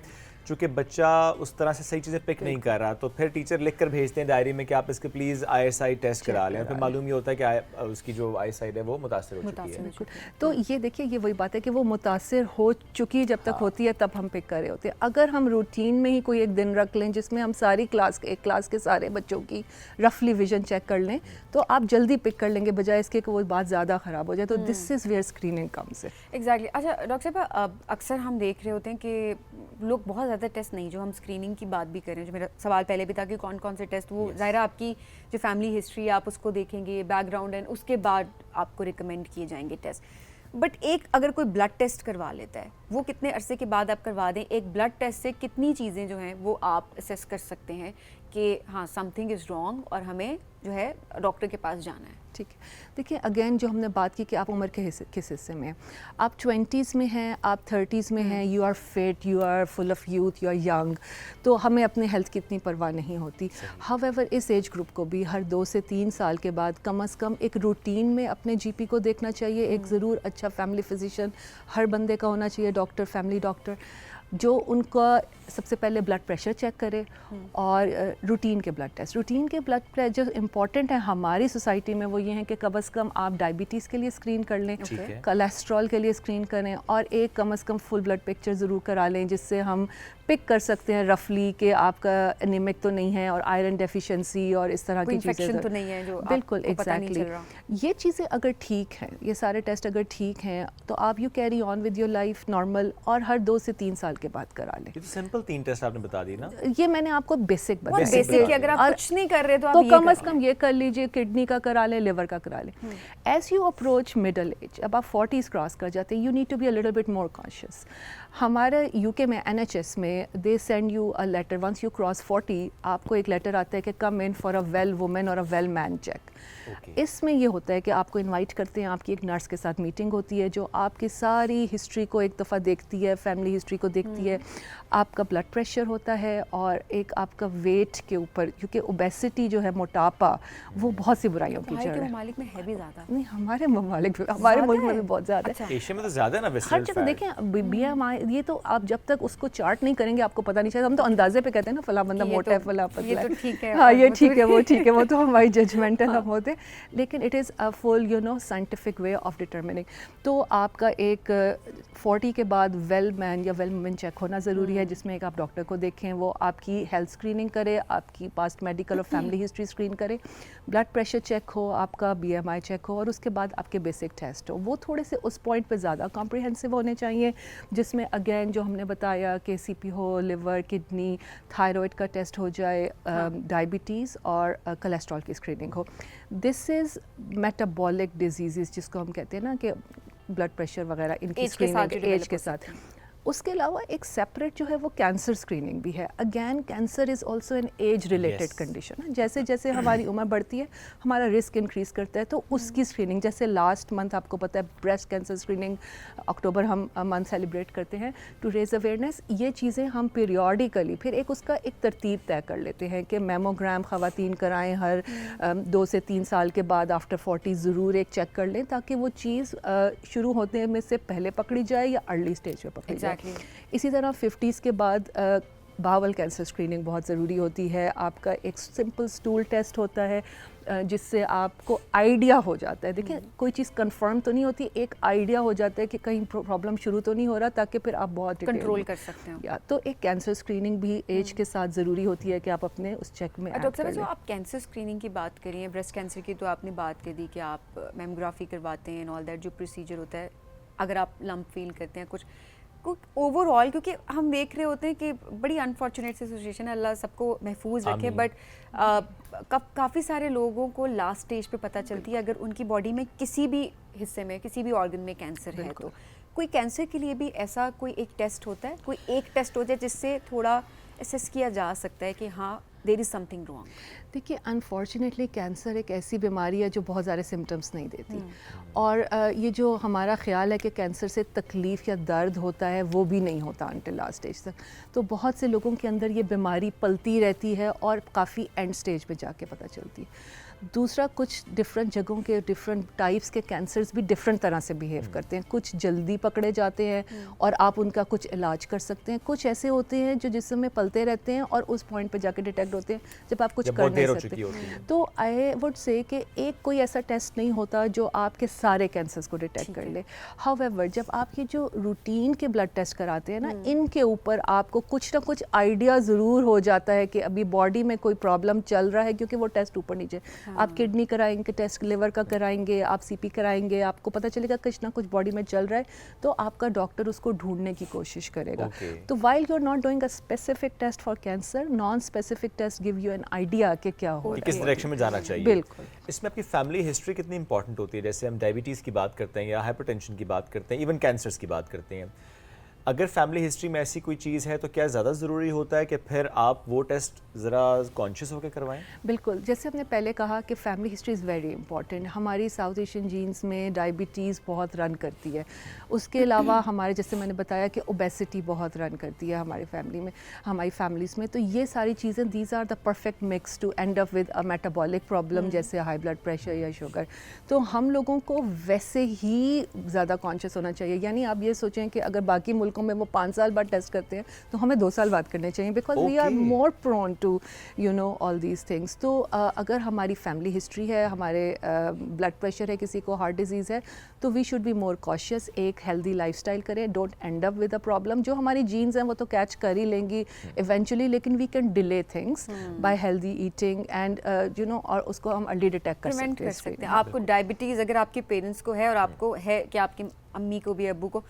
चूँकि बच्चा उस तरह से सही चीज़ें पिक नहीं कर रहा, तो फिर टीचर लिख कर भेजते हैं डायरी में कि आप इसके प्लीज़ ISI टेस्ट करा लें, फिर मालूम ये होता है कि उसकी जो आईसाइट है वो मुतासर हो चुकी है। तो ये देखिए, ये वही बात है कि वो मुतासर हो चुकी जब तक होती है तब हम पिक कर रहे होते हैं। अगर हम रूटीन में ही कोई एक दिन रख लें जिसमें हम सारी एक क्लास के सारे बच्चों की रफली विजन चेक कर लें, तो आप जल्दी पिक कर लेंगे बजाय इसके कि वो बात ज़्यादा ख़राब हो जाए। तो this is where screening comes है। एग्जैक्टली। अच्छा डॉक्टर साहब, अक्सर हम देख रहे होते हैं कि लोग बहुत ज़्यादा टेस्ट नहीं, जो हम स्क्रीनिंग की बात भी करें, जो मेरा सवाल पहले भी था कि कौन कौन से टेस्ट, वो ज़ाहिर आपकी जो फैमिली हिस्ट्री आप उसको देखेंगे, बैकग्राउंड एंड उसके बाद आपको रिकमेंड किए जाएंगे टेस्ट। बट एक अगर कोई ब्लड टेस्ट करवा लेता है, वो कितने अरसे के बाद आप करवा दें, एक ब्लड टेस्ट से कितनी चीज़ें जो हैं वो आप असेस कर सकते हैं कि हाँ समथिंग इज़ रॉन्ग और हमें जो है डॉक्टर के पास जाना है? ठीक है, देखिए अगेन जो हमने बात की कि आप उम्र के किस हिस्से में हैं, आप 20s में हैं, आप 30s में हैं, you are fit, you are full of youth, you are young, तो हमें अपने हेल्थ की इतनी परवाह नहीं होती। हाउएवर इस एज ग्रुप को भी हर 2 से 3 साल के बाद कम से कम एक रूटीन में अपने जीपी को देखना चाहिए। एक ज़रूर अच्छा फैमिली फिजिशियन हर बंदे का होना चाहिए, डॉक्टर, फैमिली डॉक्टर, जो उनका सबसे पहले ब्लड प्रेशर चेक करे और रूटीन के ब्लड टेस्ट। रूटीन के ब्लड टेस्ट जो इम्पॉर्टेंट है हमारी सोसाइटी में वो ये हैं कि कम से कम आप डायबिटीज़ के लिए स्क्रीन कर लें, कोलेस्ट्रॉल के लिए स्क्रीन करें और एक कम से कम फुल ब्लड पिक्चर ज़रूर करा लें, जिससे हम पिक कर सकते हैं रफली कि आपका एनीमिक तो नहीं है और आयरन डेफिशिएंसी और इस तरह की चीज़ें तो नहीं है जो बिल्कुल एग्जैक्टली। ये चीज़ें अगर ठीक हैं, ये सारे टेस्ट अगर ठीक हैं, तो आप you carry on with your life normal और हर 2 से 3 साल के बाद करा लें। ये तो सिंपल 3 टेस्ट आपने बता दी ना। ये मैंने आपको बेसिक बताया। बेसिक कि अगर आप कुछ नहीं कर रहे तो कम से कम ये कर लीजिए, किडनी का करा लें, लिवर का करा लें। As you approach middle age, अब आप 40s क्रॉस कर जाते हैं, you need to be a little bit more conscious. हमारे यूके में NHS में they send you a letter once you cross 40, आपको एक लेटर आता है कि come in for a well women और अ वेल मैन चेक। इसमें ये होता है कि आपको इनवाइट करते हैं, आपकी एक नर्स के साथ मीटिंग होती है जो आपकी सारी हिस्ट्री को एक दफ़ा देखती है, फैमिली हिस्ट्री को देखती है, आपका ब्लड प्रेशर होता है और एक आपका वेट के ऊपर, क्योंकि ओबेसिटी जो है, मोटापा, वो बहुत सी बुराइयों की जड़ है। ममालिक में है भी ज़्यादा नहीं, हमारे ममालिक हमारे मुल्क में भी बहुत ज़्यादा है। एशिया में तो ज़्यादा ना, हर जगह देखें BMI, ये तो आप जब तक उसको चार्ट नहीं करेंगे आपको पता नहीं चलेगा। हम तो अंदाजे पे कहते हैं ना फला बंदा मोटा है, फला पतला है, ठीक है, हाँ ये ठीक है, वो ठीक है, वो तो हमारी जजमेंटल हम होते हैं, लेकिन it is a full scientific way of determining. तो आपका एक 40 के बाद वेल मैन या वेल वुमेन चेक होना ज़रूरी है, जिसमें एक आप डॉक्टर को देखें, वो आपकी हेल्थ स्क्रीनिंग करे, आपकी पास्ट मेडिकल और फैमिली हिस्ट्री स्क्रीन करे, ब्लड प्रेशर चेक हो, आपका BMI चेक हो और उसके बाद आपके बेसिक टेस्ट हो। वो थोड़े से उस पॉइंट पे ज़्यादा कॉम्प्रिहेंसिव होने चाहिए, जिसमें अगेन जो हमने बताया कि CP हो, लिवर, किडनी, थायराइड का टेस्ट हो जाए, डायबिटीज़ और कोलेस्ट्रॉल की स्क्रीनिंग हो। दिस इज़ मेटाबॉलिक डिजीज़ जिसको हम कहते हैं ना कि ब्लड प्रेशर वगैरह इनकी स्क्रीनिंग एज के साथ। उसके अलावा एक सेपरेट जो है वो कैंसर स्क्रीनिंग भी है। Again cancer is also an age related condition. जैसे जैसे हमारी उम्र बढ़ती है हमारा रिस्क इंक्रीज़ करता है, तो उसकी स्क्रीनिंग, जैसे लास्ट मंथ आपको पता है ब्रेस्ट कैंसर स्क्रीनिंग, अक्टूबर हम मंथ सेलिब्रेट करते हैं टू रेज अवेयरनेस। ये चीज़ें हम पीरियडिकली फिर एक उसका एक तरतीब तय कर लेते हैं कि मेमोग्राम ख़वातीन कराएं हर 2 से 3 साल के बाद, आफ्टर 40 ज़रूर एक चेक कर लें, ताकि वो चीज़ शुरू होने में से पहले पकड़ी जाए या अर्ली स्टेज पे पकड़ी जाए। इसी तरह 50s के बाद बावल कैंसर स्क्रीनिंग बहुत ज़रूरी होती है। आपका एक सिंपल स्टूल टेस्ट होता है जिससे आपको आइडिया हो जाता है। देखिए कोई चीज़ कंफर्म तो नहीं होती, एक आइडिया हो जाता है कि कहीं प्रॉब्लम शुरू तो नहीं हो रहा, ताकि फिर आप बहुत कंट्रोल कर सकते हैं। या तो एक कैंसर स्क्रीनिंग भी एज के साथ ज़रूरी होती है कि आप अपने उस चेक में। डॉक्टर साहब, जो आप कैंसर स्क्रीनिंग की बात करिए, ब्रेस्ट कैंसर की तो आपने बात कर दी कि आप मेमोग्राफी करवाते हैं एंड ऑल दैट, जो प्रोसीजर होता है, अगर आप लंप फील करते हैं कुछ ओवरऑल, क्योंकि हम देख रहे होते हैं कि बड़ी अनफॉर्चुनेट सिचुएशन है, अल्लाह सबको महफूज रखे, बट काफ़ी सारे लोगों को लास्ट स्टेज पे पता चलती है अगर उनकी बॉडी में किसी भी हिस्से में, किसी भी ऑर्गन में कैंसर है। तो कोई कैंसर के लिए भी ऐसा कोई एक टेस्ट होता है, कोई एक टेस्ट हो जाए जिससे थोड़ा असेस किया जा सकता है कि हाँ देयर इज़ समथिंग रॉन्ग? देखिए अनफॉर्चुनेटली कैंसर एक ऐसी बीमारी है जो बहुत सारे सिम्टम्स नहीं देती, और ये जो हमारा ख्याल है कि कैंसर से तकलीफ़ या दर्द होता है वो भी नहीं होता अनटिल लास्ट स्टेज तक। तो बहुत से लोगों के अंदर ये बीमारी पलती रहती है और काफ़ी एंड स्टेज पे जाके पता चलती है। दूसरा कुछ डिफरेंट जगहों के डिफरेंट टाइप्स के कैंसर्स भी डिफरेंट तरह से बिहेव करते हैं। कुछ जल्दी पकड़े जाते हैं और आप उनका कुछ इलाज कर सकते हैं, कुछ ऐसे होते हैं जो जिस्म में पलते रहते हैं और उस पॉइंट पे जाके डिटेक्ट होते हैं जब आप कुछ कर नहीं सकते। तो आई वुड से कि एक कोई ऐसा टेस्ट नहीं होता जो आपके सारे कैंसर्स को डिटेक्ट कर ले। हाउएवर जब आप ये जो रूटीन के ब्लड टेस्ट कराते हैं ना, इनके ऊपर आपको कुछ ना कुछ आइडिया ज़रूर हो जाता है कि अभी बॉडी में कोई प्रॉब्लम चल रहा है, क्योंकि वो टेस्ट ऊपर नीचे आप किडनी कराएंगे टेस्ट, लिवर का कराएंगे, आप सीपी कराएंगे, आपको पता चलेगा कुछ ना कुछ बॉडी में चल रहा है, तो आपका डॉक्टर उसको ढूंढने की कोशिश करेगा। तो while you are not doing a specific test for cancer, non specific test give you an idea कि क्या हो रहा है, किस डायरेक्शन में जाना चाहिए। बिल्कुल। इसमें आपकी फैमिली हिस्ट्री कितनी इंपॉर्टेंट होती है? जैसे हम डायबिटीज़ की बात करते हैं या हाइपरटेंशन की बात करते हैं, इवन कैंसर्स की बात करते हैं, अगर फैमिली हिस्ट्री में ऐसी कोई चीज़ है तो क्या ज़्यादा ज़रूरी होता है कि फिर आप वो टेस्ट ज़रा कॉन्शियस होकर करवाएं? बिल्कुल, जैसे हमने पहले कहा कि family history is very important. हमारी साउथ एशियन जीन्स में डायबिटीज़ बहुत रन करती है। उसके अलावा हमारे, जैसे मैंने बताया कि ओबेसिटी बहुत रन करती है हमारी फैमिली में, हमारी फैमिलीज़ में। तो ये सारी चीज़ें, these are the perfect mix to end up with a metabolic problem जैसे हाई ब्लड प्रेशर या शुगर। तो हम लोगों को वैसे ही ज़्यादा कॉन्शियस होना चाहिए। यानी आप ये सोचें कि अगर बाकी मुल्कों में वो 5 साल बाद टेस्ट करते हैं तो हमें 2 साल बाद करने चाहिए, because we are more prone to you know all these things. तो अगर हमारी फैमिली हिस्ट्री है, हमारे ब्लड प्रेशर है, किसी को हार्ट डिजीज़ है, तो we should be more cautious. एक हेल्दी लाइफस्टाइल करें, don't end up with a problem. जो हमारी जीन्स हैं वो तो कैच कर ही लेंगी इवेंचुअली, लेकिन we can delay things by healthy eating and you know, और उसको हम अर्ली डिटेक्ट कर सकते हैं। आपको डायबिटीज़ अगर आपके पेरेंट्स को है और आपको है कि आपकी अम्मी को भी, अब्बू को,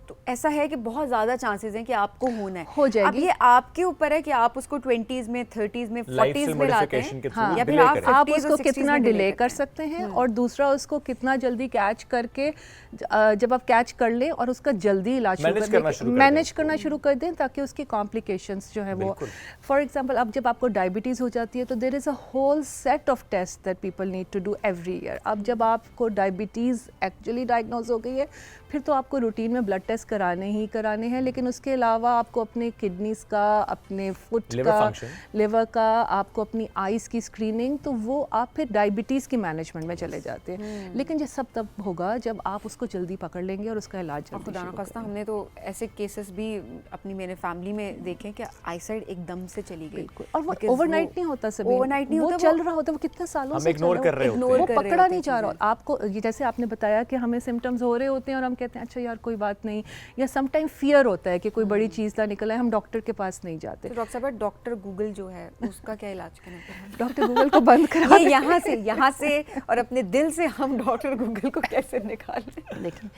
तो ऐसा है कि बहुत ज़्यादा चांसेस हैं कि आपको होना है, हो जाएगी। अब ये आपके ऊपर है कि आप उसको 20s में, 30s में, 40s में लाते हैं, हाँ, या फिर आप उसको कितना डिले कर सकते हैं, और दूसरा उसको कितना जल्दी कैच करके, जब आप कैच कर लें और उसका जल्दी इलाज मैनेज करना शुरू कर दें, ताकि उसकी कॉम्प्लिकेशंस जो है वो, फॉर एग्जांपल अब जब आपको डायबिटीज़ हो जाती है तो there is a whole set of test that people need to do every year. अब जब आपको डायबिटीज़ एक्चुअली डायग्नोज हो गई है, फिर तो आपको रूटीन में ब्लड टेस्ट कराने ही कराने हैं, लेकिन उसके अलावा आपको अपने किडनीज़ का, अपने फुट का, लिवर का, आपको अपनी आइज़ की स्क्रीनिंग, तो वो आप फिर डायबिटीज़ की मैनेजमेंट में चले जाते हैं। लेकिन ये सब तब होगा जब आप उसको जल्दी पकड़ लेंगे और उसका इलाज जल्दी खुदा ना खास्ता। हमने तो ऐसे केसेस भी अपनी मेरे फैमिली में देखे कि आईसाइट एकदम से चली गई, और वो ओवरनाइट नहीं होता, सभी ओवरनाइट नहीं होता, वो चल रहा होता, वो कितने सालों से इग्नोर कर रहे होते हैं, वो पकड़ा नहीं जा रहा। आपको जैसे आपने बताया कि हमें सिम्टम्स हो रहे होते हैं और हम कहते हैं अच्छा यार कोई बात नहीं, या सम टाइम फियर होता है कि कोई बड़ी चीज़ ना निकला है, हम डॉक्टर के पास नहीं जाते। तो डॉक्टर साहब, डॉक्टर गूगल जो है उसका क्या इलाज करें? डॉक्टर गूगल को बंद करा ये यहाँ से और अपने दिल से हम डॉक्टर गूगल को कैसे निकालें? देखिए,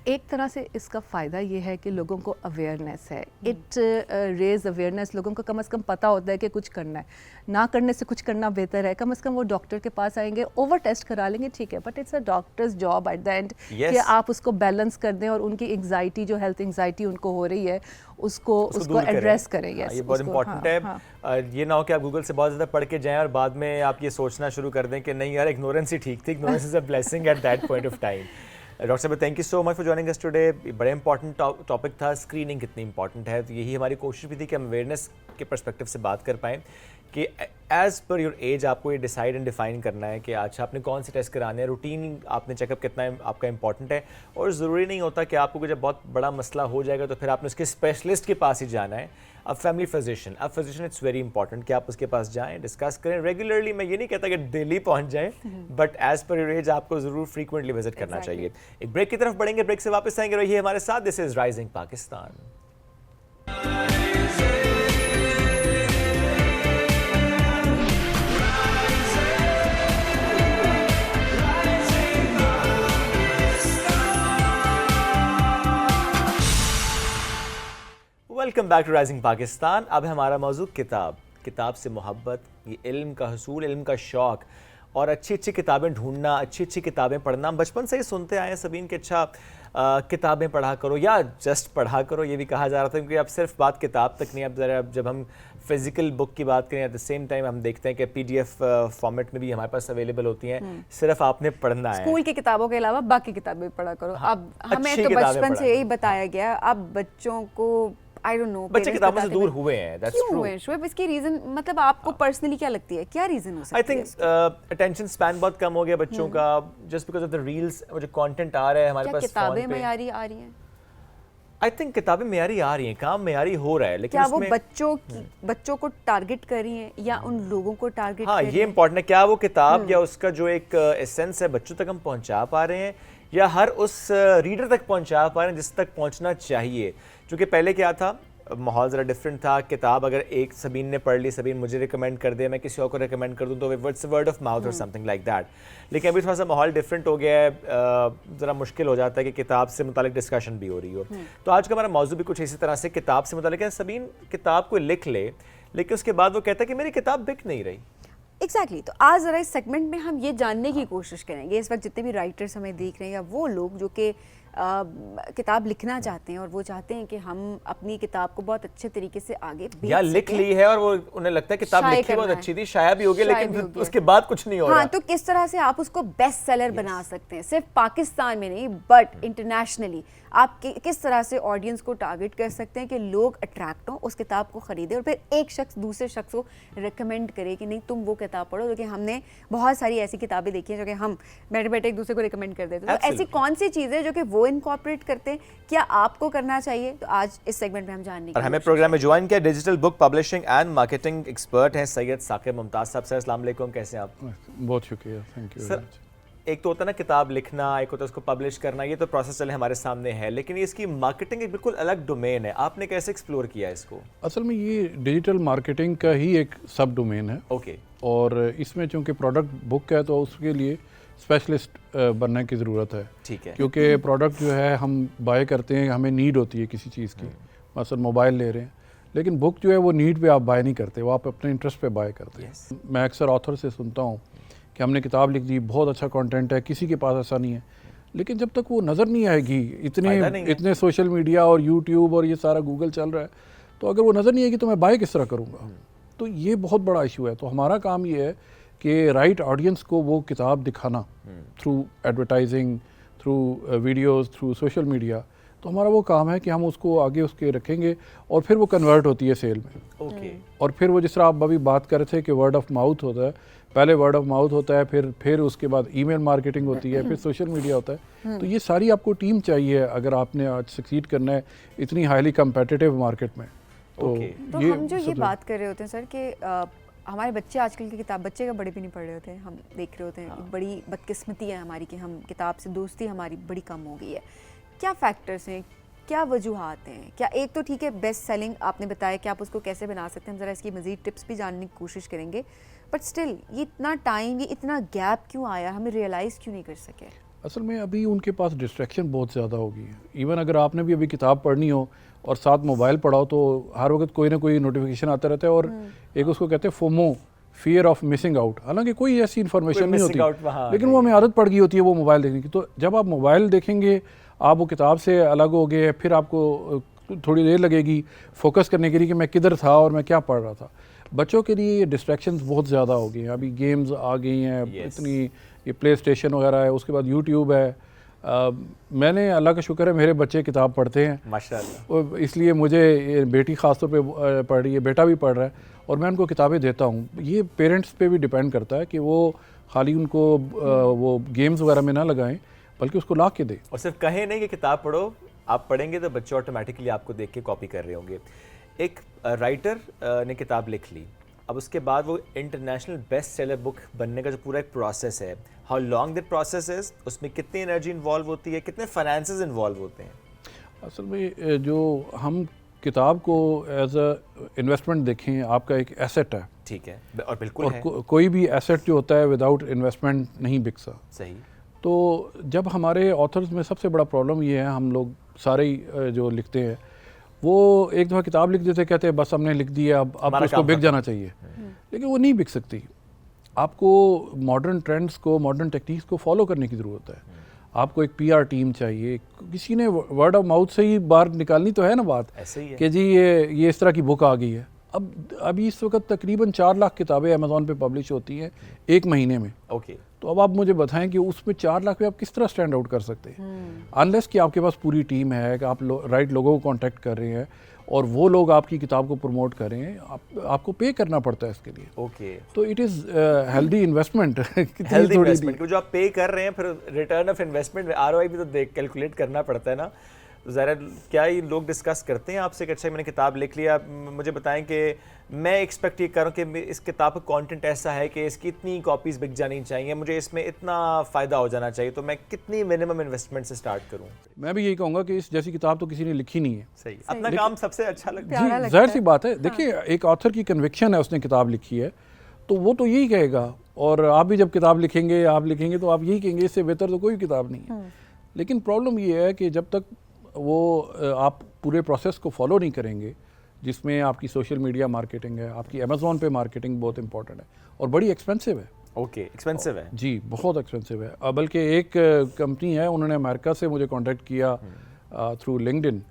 एक तरह से इसका फ़ायदा ये है कि लोगों को अवेयरनेस है, इट रेज अवेयरनेस। लोगों को कम से कम पता होता है कि कुछ करना है, ना करने से कुछ करना बेहतर है। कम से कम वो डॉक्टर के पास आएंगे, ओवर टेस्ट करा लेंगे, ठीक है, but it's a doctor's job at the end कि आप उसको बैलेंस कर दें और उनकी एंग्जाइटी, जो हेल्थ एंग्जाइटी उनको हो रही है, उसको एड्रेस करें। ये बहुत इंपॉर्टेंट है। ये ना हो कि आप गूगल से बहुत ज़्यादा पढ़ के जाएं और बाद में आप ये सोचना शुरू कर दें कि नहीं यार, इग्नोरेंस ही ठीक थी। Ignorance is a blessing at that point of time. Doctor साहब, thank you so much for joining us today. बड़ा इंपॉर्टेंट टॉपिक था, स्क्रीनिंग कितनी इंपॉर्टेंट है। तो यही हमारी कोशिश भी थी कि हम अवेयरनेस के पर्सपेक्टिव से बात कर पाएँ कि एज़ पर योर एज आपको ये डिसाइड एंड डिफाइन करना है कि अच्छा आपने कौन से टेस्ट कराने हैं, रूटीन आपने चेकअप कितना आपका इंपॉर्टेंट है। और ज़रूरी नहीं होता कि आपको जब बहुत बड़ा मसला हो जाएगा तो फिर आपने उसके स्पेशलिस्ट के पास ही जाना है। अब family physician, it's very important कि आप उसके पास जाएं, डिस्कस करें रेगुलरली। मैं ये नहीं कहता कि डेली पहुंच जाएं, but as per your age आपको ज़रूर फ्रीक्वेंटली विजिट करना चाहिए। एक ब्रेक की तरफ बढ़ेंगे, ब्रेक से वापस आएंगे, रहिए हमारे साथ। This is rising Pakistan. Welcome back to rising Pakistan. अब है हमारा मौजू किताब से मोहब्बत, ये इल्म का हसूल, इल्म का शौक़ और अच्छी अच्छी किताबें ढूंढना, अच्छी अच्छी किताबें पढ़ना। बचपन से ही सुनते आए हैं सबीन के अच्छा किताबें पढ़ा करो या जस्ट पढ़ा करो, ये भी कहा जा रहा था, क्योंकि अब सिर्फ बात किताब तक नहीं। अब ज़रा जब हम फिजिकल बुक की बात करें, एट द सेम टाइम हम देखते हैं कि PDF फॉर्मेट में भी हमारे पास अवेलेबल होती हैं। सिर्फ आपने पढ़ना है। स्कूल की किताबों के अलावा बाकी किताबें पढ़ा करो। अब हमें तो बचपन से यही बताया गया, अब बच्चों को आई डोंट नो बच्चे किताबों से दूर हुए हैं, दैट्स ट्रू। क्यों हुए शोएब? इसकी रीजन मतलब आपको पर्सनली क्या लगती है, क्या रीजन हो सकता है? आई थिंक अटेंशन स्पैन बहुत कम हो गया बच्चों का, just because of the reels, वो जो कंटेंट आ रहा है हमारे क्या पास किताबें मयारी आ रही हैं? आई थिंक किताबें मयारी आ रही हैं, काम मयारी हो रहा है, लेकिन क्या वो उसमें बच्चों को टारगेट कर रही हैं या उन लोगों को टारगेट हाँ, कर रही ये हैं? इंपॉर्टेंट है, क्या वो किताब या उसका जो एक एसेंस है बच्चों तक हम पहुंचा पा रहे हैं, या हर उस रीडर तक पहुंचा पा रहे हैं जिस तक पहुंचना चाहिए। क्योंकि पहले क्या था, माहौल ज़रा डिफरेंट था। किताब अगर एक सबीन ने पढ़ ली, सबीन मुझे रिकमेंड कर दे, मैं किसी और को रिकमेंड कर दूं, तो इट्स वर्ड ऑफ माउथ और समथिंग लाइक दैट। लेकिन अभी थोड़ा सा माहौल डिफरेंट हो गया है, ज़रा मुश्किल हो जाता है कि किताब से मुतालिक डिस्कशन भी हो रही हो। तो आज का हमारा मौजू भी कुछ इसी तरह से किताब से मुतालिक है। सबीन किताब को लिख ले, लेकिन उसके बाद वो कहता है कि मेरी किताब बिक नहीं रही। एग्जैक्टली तो आज ज़रा इस सेगमेंट में हम ये जानने की कोशिश करेंगे, इस वक्त जितने भी राइटर्स हमें देख रहे हैं या वो लोग जो कि किताब लिखना चाहते हैं और वो चाहते हैं कि हम अपनी किताब को बहुत अच्छे तरीके से आगे बेच या लिख सकें। ली है और वो उन्हें लगता है किताब शाये लिखी बहुत करना है। अच्छी थी, शाया भी हो गया, शाया लेकिन भी हो फिर गया। उसके बाद कुछ नहीं हो हाँ, रहा। तो किस तरह से आप उसको बेस्ट सेलर बना सकते हैं, सिर्फ पाकिस्तान में नहीं बट इंटरनेशनली आप किस तरह से ऑडियंस को टारगेट कर सकते हैं कि लोग अट्रैक्ट हों, उस किताब को खरीदें और फिर एक शख्स दूसरे शख्स को रिकमेंड करे कि नहीं तुम वो किताब पढ़ो। जो कि हमने बहुत सारी ऐसी किताबें देखी हैं जो कि हम बैठे बैठे एक दूसरे को रिकमेंड कर देते हैं। तो ऐसी कौन सी चीज़ें जो कि वो इनकॉर्पोरेट करते हैं, क्या आपको करना चाहिए? तो आज इस सेगमेंट में हम जानने और हमें प्रोग्राम में ज्वाइन किया digital book publishing and marketing expert हैं सैयद साकिब मुमताज साहब। सर अस्सलाम वालेकुम, कैसे हैं आप? बहुत शुक्रिया, थैंक यू। सर, एक तो होता है ना किताब लिखना, एक होता है उसको पब्लिश करना, ये तो प्रोसेस चले हमारे सामने है, लेकिन ये इसकी मार्केटिंग एक बिल्कुल अलग डोमेन है। आपने कैसे एक्सप्लोर किया इसको? असल में ये डिजिटल मार्केटिंग का ही एक सब डोमेन है। ओके। और इसमें चूंकि प्रोडक्ट बुक है तो उसके लिए स्पेशलिस्ट बनने की ज़रूरत है। ठीक है। क्योंकि प्रोडक्ट जो है हम बाय करते हैं, हमें नीड होती है किसी चीज़ की, मसलन मोबाइल ले रहे हैं, लेकिन बुक जो है वो नीड पे आप बाय नहीं करते, वो आप अपने इंटरेस्ट पे बाय करते हैं। मैं अक्सर ऑथर से सुनता हूँ कि हमने किताब लिख दी, बहुत अच्छा कंटेंट है, किसी के पास ऐसा नहीं है, लेकिन जब तक वो नज़र नहीं आएगी, इतने सोशल मीडिया और यूट्यूब और ये सारा गूगल चल रहा है, तो अगर वो नज़र नहीं आएगी तो मैं बाय किस तरह करूँगा? तो ये बहुत बड़ा इशू है। तो हमारा काम ये है कि राइट ऑडियंस को वो किताब दिखाना through advertising, through videos, through social media. तो हमारा वो काम है कि हम उसको आगे उसके रखेंगे और फिर वो कन्वर्ट होती है सेल में। ओके। और फिर वो जिस तरह आप अभी बात कर रहे थे कि वर्ड ऑफ माउथ होता है, पहले वर्ड ऑफ माउथ होता है, फिर उसके बाद ईमेल मार्केटिंग होती है, फिर सोशल मीडिया होता है। तो ये सारी आपको टीम चाहिए अगर आपने आज सक्सीड करना है इतनी हाईली कम्पिटिटिव मार्केट में। तो हम जो ये बात कर रहे होते हैं सर कि हमारे बच्चे आजकल की किताब, बच्चे का बड़े भी नहीं पढ़ रहे होते हैं, हम देख रहे होते हैं। हाँ। बड़ी बदकिस्मती है हमारी कि हम किताब से दोस्ती हमारी बड़ी कम हो गई है। क्या फैक्टर्स हैं, क्या वजूहात हैं? क्या एक तो ठीक है बेस्ट सेलिंग आपने बताया कि आप उसको कैसे बना सकते हैं, हम ज़रा इसकी मज़ीद टिप्स भी जानने की कोशिश करेंगे, बट स्टिल ये इतना टाइम, ये इतना गैप क्यों आया, हमें रियलाइज़ क्यों नहीं कर सके? असल में अभी उनके पास डिस्ट्रैक्शन बहुत ज़्यादा हो गई है। इवन अगर आपने भी अभी किताब पढ़नी हो और साथ मोबाइल पढ़ाओ तो हर वक्त कोई ना कोई नोटिफिकेशन आता रहता है, और एक उसको कहते हैं FOMO, fear of missing out. हालांकि कोई ऐसी इन्फॉर्मेशन नहीं होती, लेकिन वो हमें आदत पड़ गई होती है वो मोबाइल देखने की। तो जब आप मोबाइल देखेंगे, आप वो किताब से अलग हो गए, फिर आपको थोड़ी देर लगेगी फोकस करने के लिए कि मैं किधर था और मैं क्या पढ़ रहा था। बच्चों के लिए ये डिस्ट्रैक्शंस बहुत ज़्यादा हो गई हैं। अभी गेम्स आ गई हैं, इतनी ये प्ले स्टेशन वगैरह है, उसके बाद यूट्यूब है। मैंने अल्लाह का शुक्र है मेरे बच्चे किताब पढ़ते हैं माशाल्लाह, इसलिए मुझे बेटी ख़ास तौर पे पढ़ रही है, बेटा भी पढ़ रहा है, और मैं उनको किताबें देता हूँ। ये पेरेंट्स पे भी डिपेंड करता है कि वो खाली उनको वो गेम्स वगैरह में ना लगाएं, बल्कि उसको ला के दें। और सिर्फ कहें नहीं कि किताब पढ़ो, आप पढ़ेंगे तो बच्चे ऑटोमेटिकली आपको देख के कॉपी कर रहे होंगे। एक राइटर ने किताब लिख ली, अब उसके बाद वो इंटरनेशनल बेस्ट सेलर बुक बनने का जो पूरा एक प्रोसेस है, how long that process is, उसमें कितनी एनर्जी इन्वॉल्व होती है, कितने फाइनेंसेस इन्वॉल्व होते हैं? असल में जो हम किताब को एज अ इन्वेस्टमेंट देखें, आपका एक एसेट है। ठीक है, और बिल्कुल और है। कोई भी एसेट जो होता है विदाउट इन्वेस्टमेंट नहीं बिकता। सही। तो जब हमारे ऑथर्स में सबसे बड़ा प्रॉब्लम ये है, हम लोग सारे ही जो लिखते हैं वो एक दफ़ा किताब लिख देते, कहते हैं बस हमने लिख दिया, अब तो उसको बिक जाना चाहिए, लेकिन वो नहीं बिक सकती। आपको मॉडर्न ट्रेंड्स को, मॉडर्न टेक्निक्स को फॉलो करने की ज़रूरत है। आपको एक पीआर टीम चाहिए, किसी ने वर्ड ऑफ माउथ से ही बाहर निकालनी तो है ना बात, ऐसे ही है कि जी ये इस तरह की बुक आ गई है। अभी इस वक्त तकरीबन 4 लाख किताबें अमेज़ॉन पे पब्लिश होती हैं एक महीने में। ओके। तो अब आप मुझे बताएं कि उसमें 4 लाख पे आप किस तरह स्टैंड आउट कर सकते हैं, अनलेस कि आपके पास पूरी टीम है, कि आप राइट लोगों को कांटेक्ट कर रहे हैं और वो लोग आपकी किताब को प्रमोट कर रहे हैं, आपको पे करना पड़ता है इसके लिए। ओके, तो it is healthy investment. Healthy investment जो आप पे कर रहे हैं, फिर रिटर्न ऑफ इन्वेस्टमेंट आरओआई भी तो देख कैलकुलेट करना पड़ता है ना। तो ज़रा क्या ये लोग डिस्कस करते हैं आपसे कि अच्छा मैंने किताब लिख लिया, मुझे बताएं कि मैं एक्सपेक्ट ये कर रहा हूँ कि इस किताब का कंटेंट ऐसा है कि इसकी इतनी कॉपीज़ बिक जानी चाहिए, मुझे इसमें इतना फ़ायदा हो जाना चाहिए, तो मैं कितनी मिनिमम इन्वेस्टमेंट से स्टार्ट करूँ? मैं भी यही कहूँगा कि इस जैसी किताब तो किसी ने लिखी नहीं है। सही, अपना काम सबसे अच्छा लगता है जी, जाहिर सी बात है। देखिए, एक ऑथर की कन्विक्शन है, उसने किताब लिखी है तो वो तो यही कहेगा, और आप भी जब किताब लिखेंगे तो आप यही कहेंगे, इससे बेहतर तो कोई किताब नहीं है। लेकिन प्रॉब्लम ये है कि जब तक वो आप पूरे प्रोसेस को फॉलो नहीं करेंगे, जिसमें आपकी सोशल मीडिया मार्केटिंग है, आपकी अमेज़ॉन पे मार्केटिंग बहुत इंपॉर्टेंट है और बड़ी एक्सपेंसिव है। ओके, एक्सपेंसिव है जी, बहुत एक्सपेंसिव है। बल्कि एक कंपनी है, उन्होंने अमेरिका से मुझे कांटेक्ट किया थ्रू लिंक्डइन,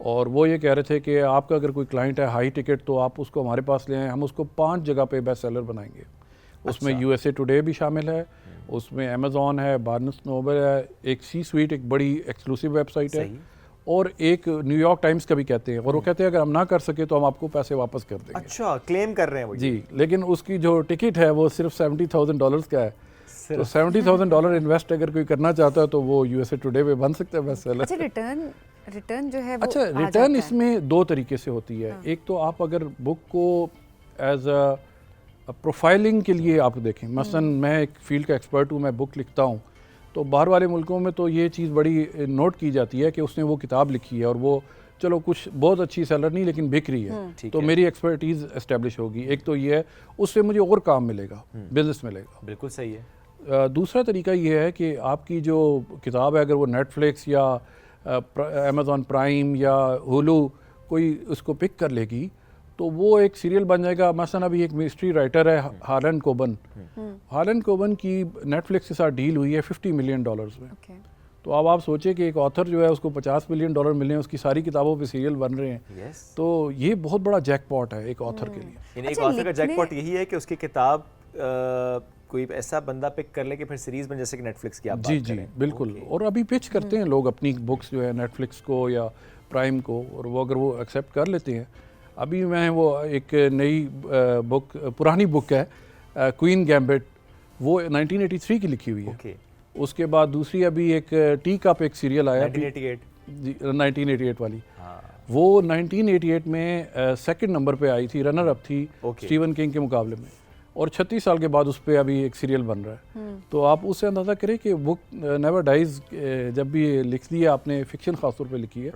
और वो ये कह रहे थे कि आपका अगर कोई क्लाइंट है हाई टिकट तो आप उसको हमारे पास ले आएं, हम उसको 5 जगह पे बेस्ट सेलर बनाएंगे। उसमें USA टुडे भी शामिल है, उसमें अमेज़ॉन है, बार्नेस नोबल है, एक सी स्वीट एक बड़ी एक्सक्लूसिव वेबसाइट है, और एक न्यूयॉर्क टाइम्स का भी कहते हैं, और वो कहते हैं अगर हम ना कर सके तो हम आपको पैसे वापस कर देंगे। अच्छा, क्लेम कर रहे हैं वो जी, लेकिन उसकी जो टिकट है वो सिर्फ $70,000 का है। तो $70,000 इन्वेस्ट अगर कोई करना चाहता है तो वो USA टुडे पे बन सकता है बेस्ट सेलर। अच्छा, रिटर्न जो है वो अच्छा, रिटर्न इसमें 2 तरीके से होती है। एक तो आप अगर बुक को एज अ प्रोफाइलिंग के लिए आप देखें, मसलन मैं एक फील्ड का एक्सपर्ट हूँ, मैं बुक लिखता हूँ, तो बाहर वाले मुल्कों में तो ये चीज़ बड़ी नोट की जाती है कि उसने वो किताब लिखी है और वो चलो कुछ बहुत अच्छी सेलर नहीं लेकिन बिक रही है, तो मेरी एक्सपर्टीज़ एस्टेब्लिश होगी। एक तो ये है, उससे मुझे और काम मिलेगा, बिजनेस मिलेगा। बिल्कुल सही है। दूसरा तरीका ये है कि आपकी जो किताब है, अगर वो नेटफ्लिक्स या अमेज़ॉन प्राइम या हुलू कोई उसको पिक कर लेगी तो वो एक सीरियल बन जाएगा। मसलन अभी एक मिस्ट्री राइटर है हार्लन कोबन, हार्लन कोबन की नेटफ्लिक्स के साथ डील हुई है $50 मिलियन में। तो अब आप सोचें कि एक ऑथर जो है उसको $50 मिलियन मिले हैं, उसकी सारी किताबों पे सीरियल बन रहे हैं। तो ये बहुत बड़ा जैकपॉट है एक ऑथर के लिए। एक ऑथर का जैकपॉट यही है कि उसकी किताब कोई ऐसा बंदा पिक कर ले कि फिर सीरीज बन, जैसे कि नेटफ्लिक्स की आप बात जी बिल्कुल। और अभी पिच करते हैं लोग अपनी बुक्स जो है नेटफ्लिक्स को या प्राइम को, और वो अगर वो एक्सेप्ट कर लेते हैं। अभी मैं वो एक नई बुक, पुरानी बुक है क्वीन गैम्बिट, वो 1983 की लिखी हुई है। उसके बाद दूसरी अभी एक टी कप एक सीरियल आया 1988 वाली, वो 1988 में सेकंड नंबर पे आई थी, रनर अप थी स्टीवन किंग के मुकाबले में, और 36 साल के बाद उस पर अभी एक सीरियल बन रहा है। तो आप उससे अंदाज़ा करें कि बुक नेवर डाइज, जब भी लिख दी है आपने, फिक्शन ख़ासतौर पे लिखी है,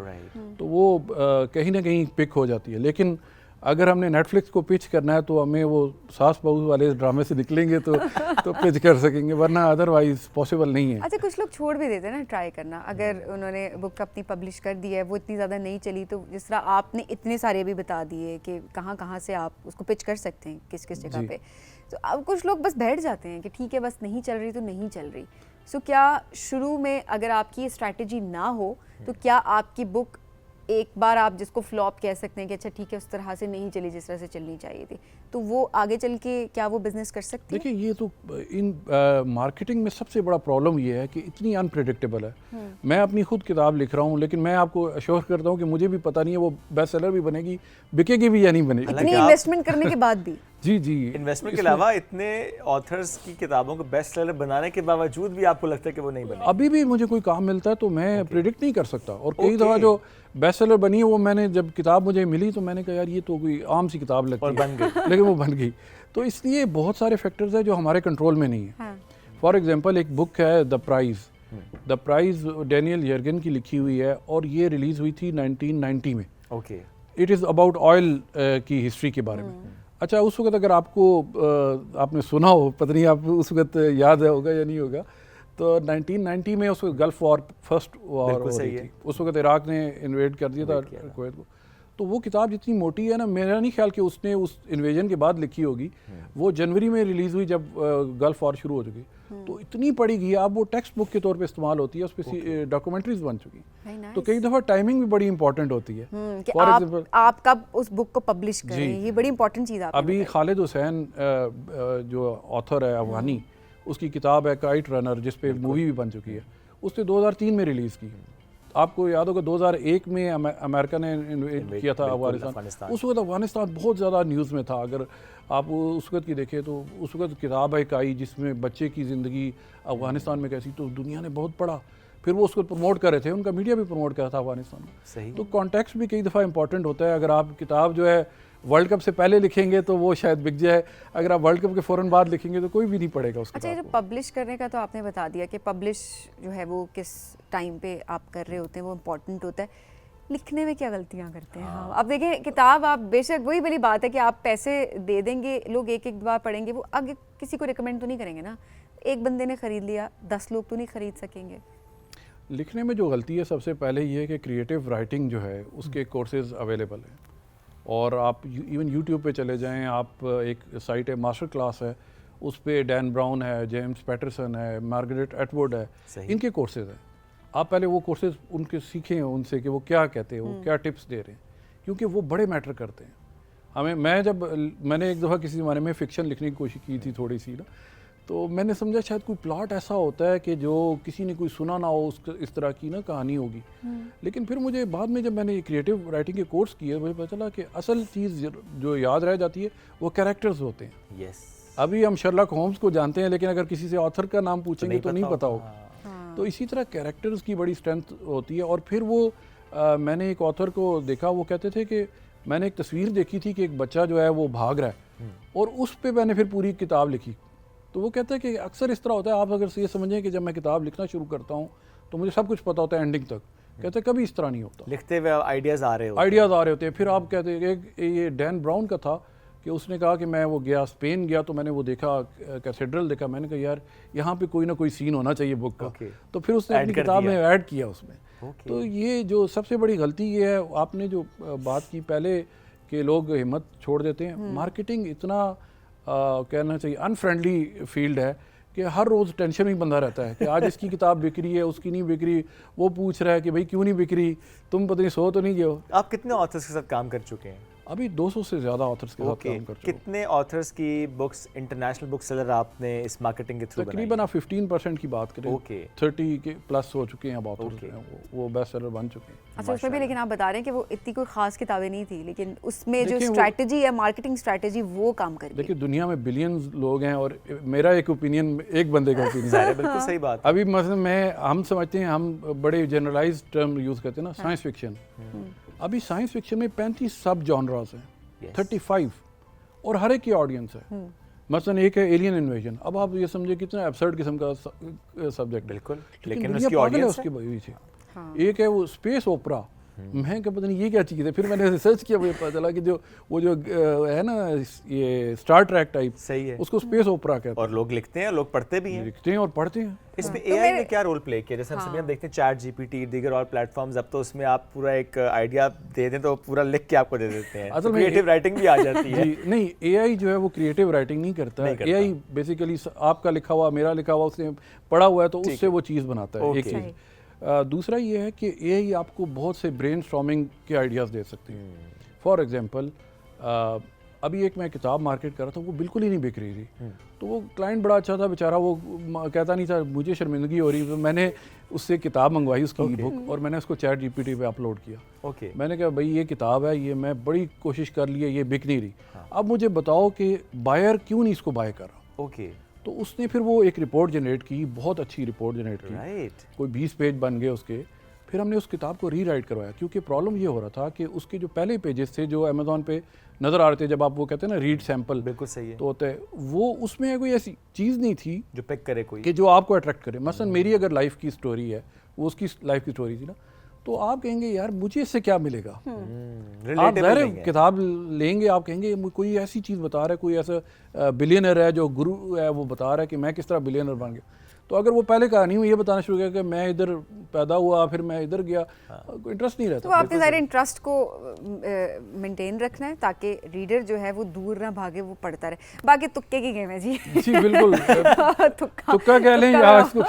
तो वो कहीं ना कहीं पिक हो जाती है। लेकिन अगर हमने नेटफ्लिक्स को पिच करना है तो हमें वो सास बहू वाले ड्रामे से निकलेंगे तो पिच कर सकेंगे, वरना अदरवाइज पॉसिबल नहीं है। अच्छा, कुछ लोग छोड़ भी देते हैं ना ट्राई करना, अगर उन्होंने बुक अपनी पब्लिश कर दी है, वो इतनी ज़्यादा नहीं चली, तो जिस तरह आपने इतने सारे भी बता दिए कि कहाँ से आप उसको पिच कर सकते हैं, किस किस जगह पे, तो अब कुछ लोग बस बैठ जाते हैं कि ठीक है बस नहीं चल रही तो नहीं चल रही। सो क्या शुरू में अगर आपकी स्ट्रैटेजी ना हो तो क्या आपकी बुक एक बार आप जिसको फ्लॉप कह सकते हैं कि अच्छा ठीक है उस तरह से नहीं चली जिस तरह से चलनी चाहिए थी, तो वो आगे चल के क्या वो बिजनेस कर सकती है? देखिए, ये तो इन मार्केटिंग में सबसे बड़ा प्रॉब्लम ये है कि इतनी अनप्रेडिक्टेबल है। मैं अपनी खुद किताब लिख रहा हूँ, लेकिन मैं आपको अश्योर करता हूँ कि मुझे भी पता नहीं है वो बेस्ट सेलर भी बनेगी, बिकेगी भी या नहीं बनेगी। इतनी इन्वेस्टमेंट करने के बाद भी जी इन्वेस्टमेंट के अलावा इतने ऑथर्स की किताबों को बेस्ट सेलर बनाने के बावजूद भी आपको लगता है कि वो नहीं बने? अभी भी मुझे कोई काम मिलता है तो मैं प्रेडिक्ट नहीं कर सकता, और कई दफ़ा जो बेस्ट सेलर बनी है वो मैंने जब किताब मुझे मिली तो मैंने कहा यार ये तो कोई आम सी किताब लगती है, बन गई लेकिन वो बन गई। तो इसलिए बहुत सारे फैक्टर्स हैं जो हमारे कंट्रोल में नहीं है। फॉर एग्जांपल एक बुक है द प्राइज डैनियल यर्गन की लिखी हुई है, और ये रिलीज़ हुई थी 1990 में। इट इज़ अबाउट ऑयल की हिस्ट्री के बारे में। अच्छा, उस वक्त अगर आपने सुना हो, पता नहीं आप उस वक्त याद होगा या नहीं होगा, तो 1990 में उस वक्त गल्फ वॉर, फर्स्ट वॉर हो रही थी। उस वक्त इराक ने इन्वेड कर दिया था कुवैत को। तो वो किताब जितनी मोटी है ना, मेरा नहीं ख्याल कि उसने उस इन्वेजन के बाद लिखी होगी। वो जनवरी में रिलीज़ हुई जब गल्फ वॉर शुरू हो चुकी, तो इतनी पड़ी गई, अब वो टेक्स्ट बुक के तौर पे इस्तेमाल होती है, उस पर डॉक्यूमेंट्रीज बन चुकी। तो कई दफ़ा टाइमिंग भी बड़ी इंपॉर्टेंट होती है कि आप कब उस बुक को पब्लिश करें, ये बड़ी इंपॉर्टेंट चीज़ आपने अभी खालिद हुसैन जो ऑथर है अफगानी, उसकी किताब है काइट रनर, जिस पे मूवी भी बन चुकी है, उसने 2003 में रिलीज़ की। आपको याद होगा 2001 में अमेरिका ने इन्वेट किया था अफगानिस्तान। उस वक्त अफगानिस्तान बहुत ज़्यादा न्यूज़ में था। अगर आप उस वक्त की देखें तो उस वक्त किताब एक आई जिसमें बच्चे की ज़िंदगी अफगानिस्तान में कैसी, तो दुनिया ने बहुत पढ़ा। फिर वो उसको प्रमोट कर रहे थे, उनका मीडिया भी प्रमोट कर रहा था अफगानिस्तान में। सही। तो कॉन्टेक्स्ट भी कई दफ़ा इंपॉर्टेंट होता है। अगर आप किताब जो है वर्ल्ड कप से पहले लिखेंगे तो वो शायद बिक जाए, अगर आप वर्ल्ड कप के फ़ौरन बाद लिखेंगे तो कोई भी नहीं पढ़ेगा उसको। अच्छा, ये जो पब्लिश करने का तो आपने बता दिया कि पब्लिश जो है वो किस टाइम पे आप कर रहे होते हैं, वो इम्पोर्टेंट होता है। लिखने में क्या गलतियाँ करते हैं? हाँ, अब देखें किताब आप बेशक वही वाली बात है कि आप पैसे दे देंगे, लोग एक एक बार पढ़ेंगे, वो आगे किसी को रिकमेंड तो नहीं करेंगे ना। एक बंदे ने ख़रीद लिया, 10 लोग तो नहीं ख़रीद सकेंगे। लिखने में जो गलती है सबसे पहले ये है कि क्रिएटिव राइटिंग जो है उसके कोर्सेज अवेलेबल हैं, और आप इवन यूट्यूब पे चले जाएं, आप एक साइट है मास्टर क्लास है, उस पर डैन ब्राउन है, जेम्स पैटरसन है, मार्गरेट एटवुड है, इनके कोर्सेज हैं। आप पहले वो कोर्सेज उनके सीखें उनसे कि वो क्या कहते हैं, वो क्या टिप्स दे रहे हैं, क्योंकि वो बड़े मैटर करते हैं। मैंने एक दफ़ा किसी ज़माने में फ़िक्शन लिखने की कोशिश की थी थोड़ी सी ना, तो मैंने समझा शायद कोई प्लॉट ऐसा होता है कि जो किसी ने कोई सुना ना हो, इस तरह की ना कहानी होगी। लेकिन फिर मुझे बाद में जब मैंने क्रिएटिव राइटिंग के कोर्स किए, मुझे पता चला कि असल चीज़ जो याद रह जाती है वो कैरेक्टर्स होते हैं। यस। अभी हम शर्लक होम्स को जानते हैं, लेकिन अगर किसी से ऑथर का नाम पूछेंगे तो नहीं पता होगा। तो इसी तरह कैरेक्टर्स की बड़ी स्ट्रेंथ होती है। और फिर वो मैंने एक ऑथर को देखा, वो कहते थे कि मैंने एक तस्वीर देखी थी कि एक बच्चा जो है वो भाग रहा है, और उस पर मैंने फिर पूरी किताब लिखी। तो वो कहते हैं कि अक्सर इस तरह होता है, आप अगर ये समझें कि जब मैं किताब लिखना शुरू करता हूँ तो मुझे सब कुछ पता होता है एंडिंग तक। कहते हैं कभी इस तरह नहीं होता, लिखते हुए आइडियाज़ आ रहे होते हैं। फिर आप कहते हैं कि ये डैन ब्राउन का था कि उसने कहा कि मैं वो गया स्पेन गया, तो मैंने वो देखा कैथेड्रल देखा, मैंने कहा यार यहाँ पे कोई ना कोई सीन होना चाहिए बुक का। तो फिर उसने अपनी किताब में ऐड किया उसमें। तो ये जो सबसे बड़ी गलती ये है, आपने जो बात की पहले कि लोग हिम्मत छोड़ देते हैं। मार्केटिंग इतना कहना चाहिए अनफ्रेंडली फील्ड है कि हर रोज़ टेंशन में बंदा रहता है कि आज इसकी किताब बिक रही है, उसकी नहीं बिक रही, वो पूछ रहा है कि भाई क्यों नहीं बिक रही, तुम पता नहीं सो तो नहीं गए हो। आप कितने ऑथर्स के साथ काम कर चुके हैं? अभी 200 से ज़्यादा ऑथर्स के साथ काम कर चुके हैं। कितने ऑथर्स की बुक्स इंटरनेशनल बुक सेलर आपने इस मार्केटिंग के थ्रू तकरीबन आप 15% की बात करें, 30 के प्लस हो चुके हैं अब ऑथर्स, वो बेस्ट सेलर बन चुके हैं। अच्छा, उसमें भी लेकिन आप बता रहे हैं कि वो इतनी कोई खास किताबें नहीं थी, लेकिन उसमें जो स्ट्रैटेजी है, मार्केटिंग स्ट्रैटेजी, वो काम कर रही है। देखिए दुनिया में बिलियंस लोग हैं, और मेरा एक ओपिनियन एक बंदे का ओपिनियन है। बिल्कुल सही बात। अभी मतलब हम समझते हैं, हम बड़े जनरलाइज्ड टर्म यूज़ करते हैं ना, साइंस फिक्शन। अभी साइंस फिक्शन में 35 सब जॉनरास हैं, 35, और हर एक की ऑडियंस है। मसलन एक है एलियन इन्वेजन, अब आप ये समझे कितना एब्सर्ड किस्म का सब्जेक्ट। बिल्कुल, लेकिन उसकी ऑडियंस है उसके पीछे। एक है वो स्पेस ओपरा, मैं क्या पता नहीं ये क्या चीज़ है। फिर मैंने रिसर्च किया, मुझे पता चला कि जो है ना ये स्टार ट्रैक टाइप, सही है, उसको स्पेस ओपरा कहते हैं। और लोग लिखते हैं, लोग पढ़ते भी हैं, लिखते हैं और पढ़ते हैं। इसमें एआई ने क्या रोल प्ले किया? जैसे हम देखते हैं चैट जीपीटी, दीगर और प्लेटफॉर्म्स, अब तो उसमें आप पूरा एक आइडिया दे दें तो पूरा लिख के आपको दे देते हैं, तो क्रिएटिव राइटिंग भी आ जाती है। नहीं, एआई जो है वो क्रिएटिव राइटिंग नहीं करता। एआई बेसिकली आपका लिखा हुआ, मेरा लिखा हुआ, उसने पढ़ा हुआ है तो उससे वो चीज़ बनाता है, एक चीज़। दूसरा ये है कि एआई आपको बहुत से ब्रेनस्टॉर्मिंग के आइडियाज़ दे सकते हैं। फॉर एग्जांपल अभी एक मैं किताब मार्केट कर रहा था, वो बिल्कुल ही नहीं बिक रही थी। तो वो क्लाइंट बड़ा अच्छा था बेचारा, वो कहता नहीं था मुझे शर्मिंदगी हो रही, तो मैंने उससे किताब मंगवाई, उसकी ई बुक, और मैंने उसको चैट जीपीटी पे अपलोड किया। मैंने कहा भाई ये किताब है, ये मैं बड़ी कोशिश कर ली है, ये बिक नहीं रही, अब मुझे बताओ कि बायर क्यों नहीं इसको बाय कर रहा। तो उसने फिर वो एक रिपोर्ट जनरेट की, बहुत अच्छी रिपोर्ट जनरेट की, कोई 20 पेज बन गए उसके। फिर हमने उस किताब को रीराइट करवाया, क्योंकि प्रॉब्लम ये हो रहा था कि उसके जो पहले पेजेस थे जो अमेज़ॉन पे नज़र आ रहे थे, जब आप वो कहते हैं ना रीड सैम्पल, बिल्कुल सही है, तो होता है वो, उसमें कोई ऐसी चीज़ नहीं थी जो पिक करे कोई, कि जो आपको अट्रैक्ट करे। मसलन मेरी अगर लाइफ की स्टोरी है, वो उसकी लाइफ की स्टोरी थी ना, तो आप कहेंगे यार मुझे इससे क्या मिलेगा। आप ज़ाहिर किताब लेंगे, आप कहेंगे कोई ऐसी चीज़ बता रहा है, कोई ऐसा बिलियनर है जो गुरु है, वो बता रहा है कि मैं किस तरह बिलियनर बन गया। तो अगर वो पहले कहानी में ये बताना शुरू किया कि मैं इधर पैदा हुआ, फिर मैं इधर गया, इंटरेस्ट नहीं रहता। तो आपके ज़ाहिर इंटरेस्ट को मेंटेन रखना है ताकि रीडर जो है वो दूर ना भागे, वो पढ़ता रहे। बाकी तुक्के की गेम है जी। जी बिल्कुल, तुक्का कह लें या इसको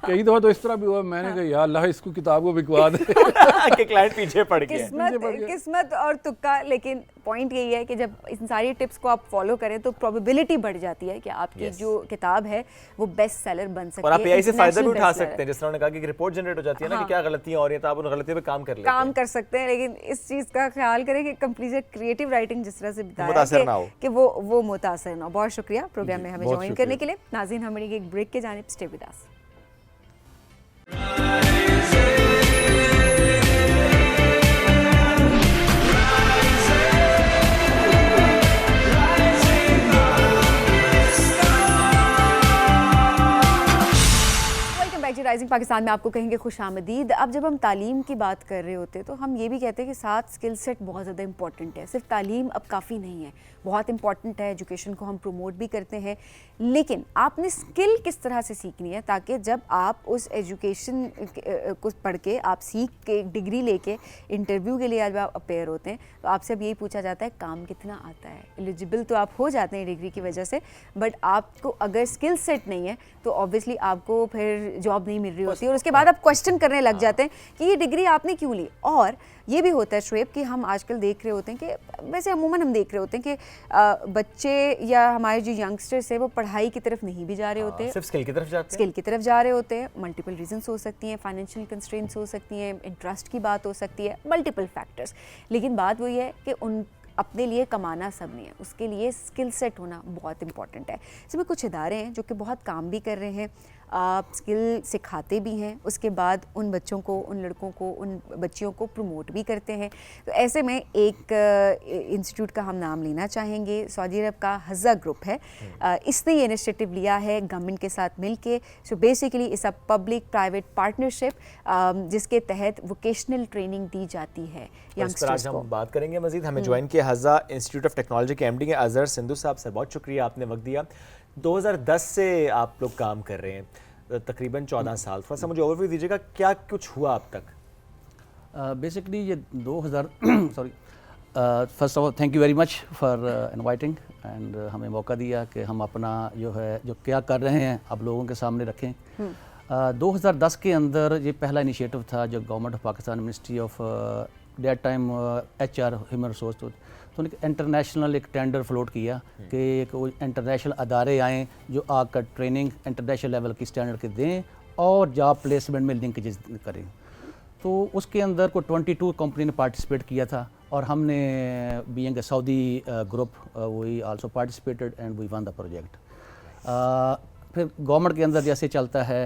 कई दफ़ा तो इस तरह भी हुआ, मैंने कहा या अल्लाह इसको किताब को बिकवा दे कि क्लाइंट पीछे पड़ गया। किस्मत और तुक्का, लेकिन पॉइंट यही है कि जब इन सारी टिप्स को आप फॉलो करें तो प्रोबेबिलिटी बढ़ जाती है कि आपकी जो किताब है वो बेस्ट सेलर बन सकती है। और आप एआई से फायदा भी उठा सकते हैं, जिस तरह उन्होंने कहा कि रिपोर्ट जनरेट हो जाती है ना कि क्या गलतियां हो रही हैं, तो आप उन गलतियों पे काम कर सकते हैं। लेकिन इस चीज़ का ख्याल करें कि कंप्लीट क्रिएटिव राइटिंग जिस तरह से बताया कि वो मुतासर ना हो। बहुत शुक्रिया प्रोग्राम में हमें ज्वाइन करने के लिए। नाज़रीन, हम एक ब्रेक के जानिब stay with us. Rising Pakistan में आपको कहेंगे खुशामदीद। अब जब हम तालीम की बात कर रहे होते हैं तो हम ये भी कहते हैं कि साथ स्किल सेट बहुत ज़्यादा इंपॉर्टेंट है। सिर्फ तालीम अब काफ़ी नहीं है, बहुत इंपॉर्टेंट है। एजुकेशन को हम प्रमोट भी करते हैं, लेकिन आपने स्किल किस तरह से सीखनी है ताकि जब आप उस एजुकेशन को पढ़ के आप सीख के डिग्री लेके इंटरव्यू के लिए जब आप अपेयर होते हैं तो आपसे अब यही पूछा जाता है काम कितना आता है। एलिजिबल तो आप हो जाते हैं डिग्री की वजह से, बट आपको अगर स्किल सेट नहीं है तो ऑब्वियसली आपको फिर जॉब नहीं मिल रही होती है और उसके बाद आप क्वेश्चन करने लग जाते हैं कि ये डिग्री आपने क्यों ली। और ये भी होता है शुएब कि हम आजकल देख रहे होते हैं कि वैसे अमूमन हम देख रहे होते हैं कि बच्चे या हमारे जो यंगस्टर्स हैं वो पढ़ाई की तरफ नहीं भी जा रहे होते हैं, सिर्फ स्किल की तरफ जाते हैं। स्किल की तरफ जा रहे होते हैं। मल्टीपल रीजंस हो सकती हैं, फाइनेंशियल कंस्ट्रेंट्स हो सकती हैं, इंटरेस्ट की बात हो सकती है, मल्टीपल फैक्टर्स। लेकिन बात वही है कि उन अपने लिए कमाना सब नहीं है, उसके लिए स्किल सेट होना बहुत इंपॉर्टेंट है। इसमें कुछ इदारे हैं जो कि बहुत काम भी कर रहे हैं, स्किल सिखाते भी हैं, उसके बाद उन बच्चों को, उन लड़कों को, उन बच्चियों को प्रमोट भी करते हैं। तो ऐसे में एक इंस्टीट्यूट का हम नाम लेना चाहेंगे, सऊदी अरब का हज़ा ग्रुप है। इसने ये इनिशिएटिव लिया है गवर्नमेंट के साथ मिलके। सो बेसिकली इस अ पब्लिक प्राइवेट पार्टनरशिप जिसके तहत वोकेशनल ट्रेनिंग दी जाती है यंगस्टर्स को। हम बात करेंगे मजीद। हमें ज्वाइन किया हज़ा इंस्टीट्यूट ऑफ टेक्नोलॉजी के एमडी हैं अजहर सिंधु साहब। सर बहुत शुक्रिया, आपने वक्त दिया। 2010 से आप लोग काम कर रहे हैं, तकरीबन 14 साल। थोड़ा सा मुझे ओवरव्यू दीजिएगा, क्या कुछ हुआ अब तक? बेसिकली ये 2000 sorry first of all thank you very much for inviting and हमें मौका दिया कि हम अपना जो है जो क्या कर रहे हैं आप लोगों के सामने रखें। 2010 के अंदर ये पहला इनिशिएटिव था जो government of Pakistan ministry of that time HR human resource तो उन्होंने इंटरनेशनल एक टेंडर फ्लोट किया कि एक इंटरनेशनल अदारे आएँ जो आकर ट्रेनिंग इंटरनेशनल लेवल की स्टैंडर्ड के दें और जॉब प्लेसमेंट में लिंकेज करें। तो उसके अंदर को 22 कंपनी ने पार्टिसिपेट किया था और हमने being a Saudi group we also participated and we won the project. फिर गवर्नमेंट के अंदर जैसे चलता है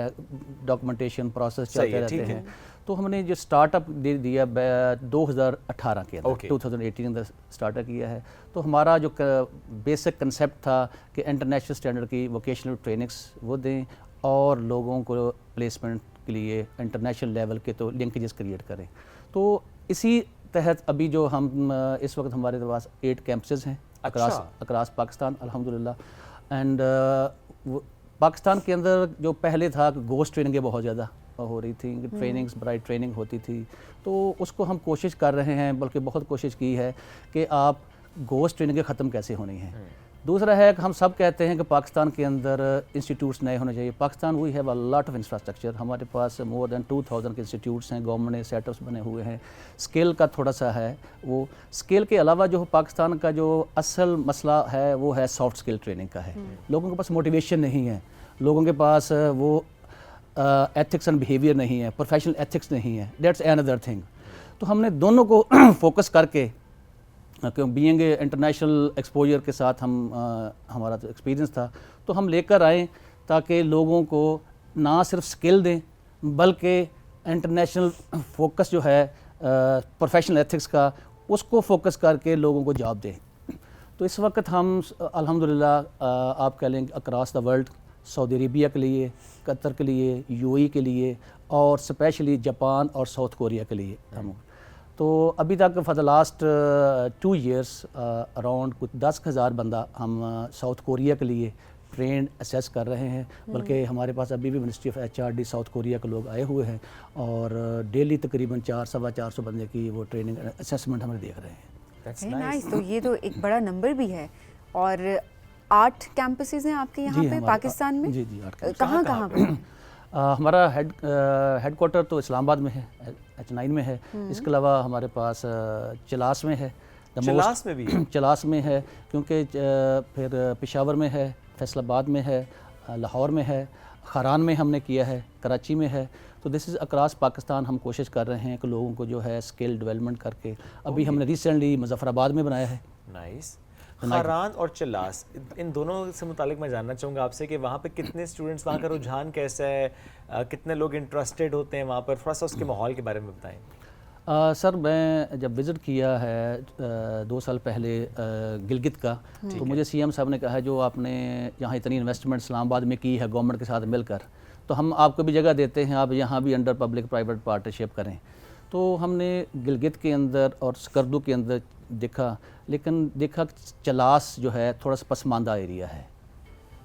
डॉक्यूमेंटेशन प्रोसेस चलते रहते हैं, तो हमने जो स्टार्टअप दे दिया 2018 के अंदर 2018 के अंदर स्टार्टअप किया है। तो हमारा जो बेसिक कंसेप्ट था कि इंटरनेशनल स्टैंडर्ड की वोकेशनल ट्रेनिंग्स वो दें और लोगों को प्लेसमेंट के लिए इंटरनेशनल लेवल के तो लिंकेजेस क्रिएट करें। तो इसी तहत अभी जो हम इस वक्त हमारे पास 8 कैंपसेस हैं अक्रॉस पाकिस्तान अल्हम्दुलिल्लाह। एंड पाकिस्तान के अंदर जो पहले था गोस्ट ट्रेनिंग बहुत ज़्यादा हो रही थी, ट्रेनिंग्स ब्राइट ट्रेनिंग होती थी, तो उसको हम कोशिश कर रहे हैं, बल्कि बहुत कोशिश की है कि आप गोस्ट ट्रेनिंग ख़त्म कैसे होनी है। दूसरा है कि हम सब कहते हैं कि पाकिस्तान के अंदर इंस्टीट्यूट्स नए होने चाहिए। Pakistan we have a lot of infrastructure, हमारे पास मोर देन 2000 के इंस्टीट्यूट्स हैं, गवर्नमेंट ने सेटअप्स बने हुए हैं। स्किल का थोड़ा सा है, वो स्किल के अलावा जो पाकिस्तान का जो असल मसला है वो है सॉफ्ट स्किल ट्रेनिंग का है। लोगों के पास मोटिवेशन नहीं है, लोगों के पास वो एथिक्स एंड बिहेवियर नहीं है, प्रोफेशनल एथिक्स नहीं है, दैट्स अनदर थिंग। तो हमने दोनों को फोकस करके बीइंग इंटरनेशनल एक्सपोजर के साथ हम हमारा तो एक्सपीरियंस था, तो हम लेकर आए ताकि लोगों को ना सिर्फ स्किल दें बल्कि इंटरनेशनल फोकस जो है प्रोफेशनल एथिक्स का उसको फोकस करके लोगों को जॉब दें। तो इस वक्त हम अल्हम्दुलिल्लाह आप कह लें across the world, Saudi Arabia के लिए, कतर के लिए, UAE के लिए और स्पेशली जापान और साउथ कोरिया के लिए हम। तो अभी तक for the last 2 years around कुछ 10,000 बंदा हम साउथ कोरिया के लिए ट्रेंड असेस कर रहे हैं, बल्कि हमारे पास अभी भी ministry of HRD south Korea के लोग आए हुए हैं और डेली तकरीबन 400-450 बंदे की वो ट्रेनिंग असेसमेंट हमें देख रहे हैं। नाइस। तो ये तो एक बड़ा नंबर भी है। और 8 कैंपसेस हैं आपके यहाँ पे पाकिस्तान में? जी 8 कहाँ पे? हमारा हेडक्वार्टर तो इस्लामाबाद में है, H9 में है। इसके अलावा हमारे पास चिलास में है, चलास में भी चलास में है, क्योंकि फिर पेशावर में है, फैसलाबाद में है, लाहौर में है, खरान में हमने किया है, कराची में है। तो दिस इज़ अक्रॉस पाकिस्तान हम कोशिश कर रहे हैं कि लोगों को जो है स्किल डेवलपमेंट करके, अभी हमने रिसेंटली मुजफ्फराबाद में बनाया है। नाइस। खरान और चलास, इन दोनों से मुतालिक मैं जानना चाहूँगा आपसे कि वहाँ पे कितने स्टूडेंट्स, वहाँ का रुझान कैसा है, कितने लोग इंटरेस्टेड होते हैं वहाँ पर, थोड़ा सा उसके माहौल के बारे में बताएं। सर मैं जब विज़िट किया है 2 साल पहले गिलगित का, तो मुझे सीएम साहब ने कहा है जो आपने यहाँ इतनी इन्वेस्टमेंट इस्लामाबाद में की है गवर्नमेंट के साथ मिलकर, तो हम आपको भी जगह देते हैं, आप यहाँ भी अंडर पब्लिक प्राइवेट पार्टनरशिप करें। तो हमने गिलगित के अंदर और स्कर्दू के अंदर देखा, लेकिन देखा चलास जो है थोड़ा सा पसमानदा एरिया है,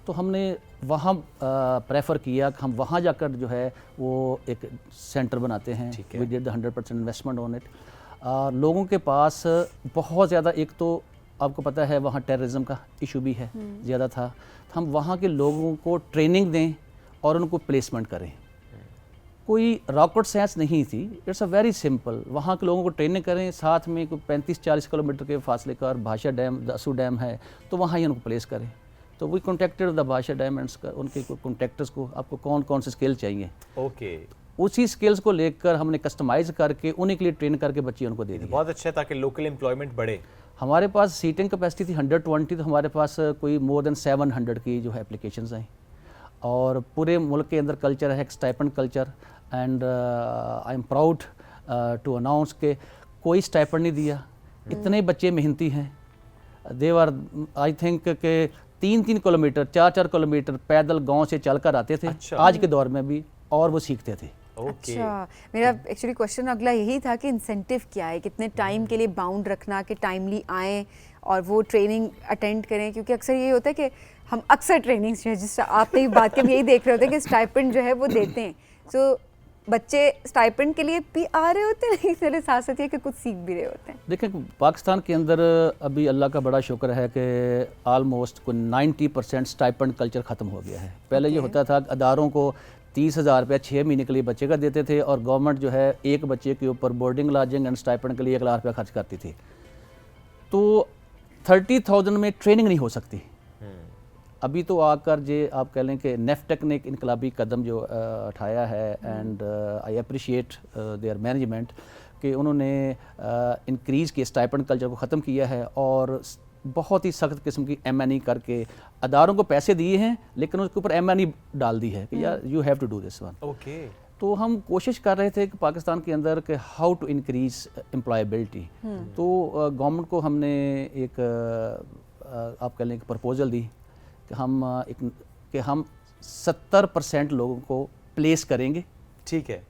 तो हमने वहाँ प्रेफर किया कि हम वहाँ जाकर जो है वो एक सेंटर बनाते हैं। We did 100% investment on it. लोगों के पास बहुत ज़्यादा, एक तो आपको पता है वहाँ टेररिज्म का इशू भी है ज़्यादा था, तो हम वहाँ के लोगों को ट्रेनिंग दें और उनको प्लेसमेंट करें। कोई रॉकेट साइंस नहीं थी, इट्स अ वेरी सिंपल, वहाँ के लोगों को ट्रेनिंग करें, साथ में कोई 35-40 किलोमीटर के फासले का और भाषा डैम, दसू डैम है, तो वहाँ ही उनको प्लेस करें। तो वी कॉन्टेक्टेड द भाषा डैम एंड उनके कॉन्टेक्टर्स को, आपको कौन कौन से स्किल चाहिए, ओके, उसी स्किल्स को लेकर हमने कस्टमाइज करके उन्हीं के लिए ट्रेन करके बच्चे उनको दे दिए। बहुत अच्छा है, ताकि लोकल एम्प्लॉयमेंट बढ़े। हमारे पास सीटिंग कैपेसिटी थी 120, तो हमारे पास कोई मोर देन 700 की जो है एप्लीकेशंस हैं। और पूरे मुल्क के अंदर कल्चर है stipend culture, and I am proud to announce के कोई स्टाइपेंड नहीं दिया। इतने बच्चे मेहनती हैं, देवर आई थिंक के 3-3 किलोमीटर 4-4 किलोमीटर पैदल गांव से चलकर आते थे। अच्छा। आज के दौर में भी, और वो सीखते थे। अच्छा, मेरा एक्चुअली क्वेश्चन अगला यही था कि इंसेंटिव क्या है, कितने टाइम के लिए बाउंड रखना कि टाइमली आएँ और वो ट्रेनिंग अटेंड करें, क्योंकि अक्सर ये होता है कि हम अक्सर ट्रेनिंग्स जो है, जिस आपने बात की हम यही देख रहे होते हैं कि स्टाइपेंड जो है वो देते हैं, तो बच्चे स्टाइपेंड के लिए भी आ रहे होते हैं, लेकिन मेरे साथ साथ ये कि कुछ सीख भी रहे होते हैं। देखें, पाकिस्तान के अंदर अभी अल्लाह का बड़ा शुक्र है कि ऑलमोस्ट कोई 90% स्टाइपेंड कल्चर ख़त्म हो गया है। पहले ये होता था अदारों को 30,000 रुपया 6 महीने के लिए बच्चे का देते थे, और गवर्नमेंट जो है एक बच्चे के ऊपर बोर्डिंग लॉजिंग एंड स्टाइपेंड के लिए 1 लाख रुपया खर्च करती थी। तो 30,000 में ट्रेनिंग नहीं हो सकती। अभी तो आकर जे आप कह लें कि नेफ्टेक ने एक इनकलाबी कदम जो उठाया है, and I appreciate their management कि उन्होंने इंक्रीज़ किया, स्टाइपेंड कल्चर को ख़त्म किया है, और बहुत ही सख्त किस्म की MNE करके अदारों को पैसे दिए हैं, लेकिन उसके ऊपर MNE डाल दी है कि यार you have to do this one. Okay. तो हम कोशिश कर रहे थे कि पाकिस्तान के अंदर कि हाउ टू इंक्रीज एम्प्लॉयबिलिटी। तो गवर्नमेंट को हमने एक आप कह लें एक प्रपोजल दी कि हम 70% लोगों को प्लेस करेंगे। ठीक है,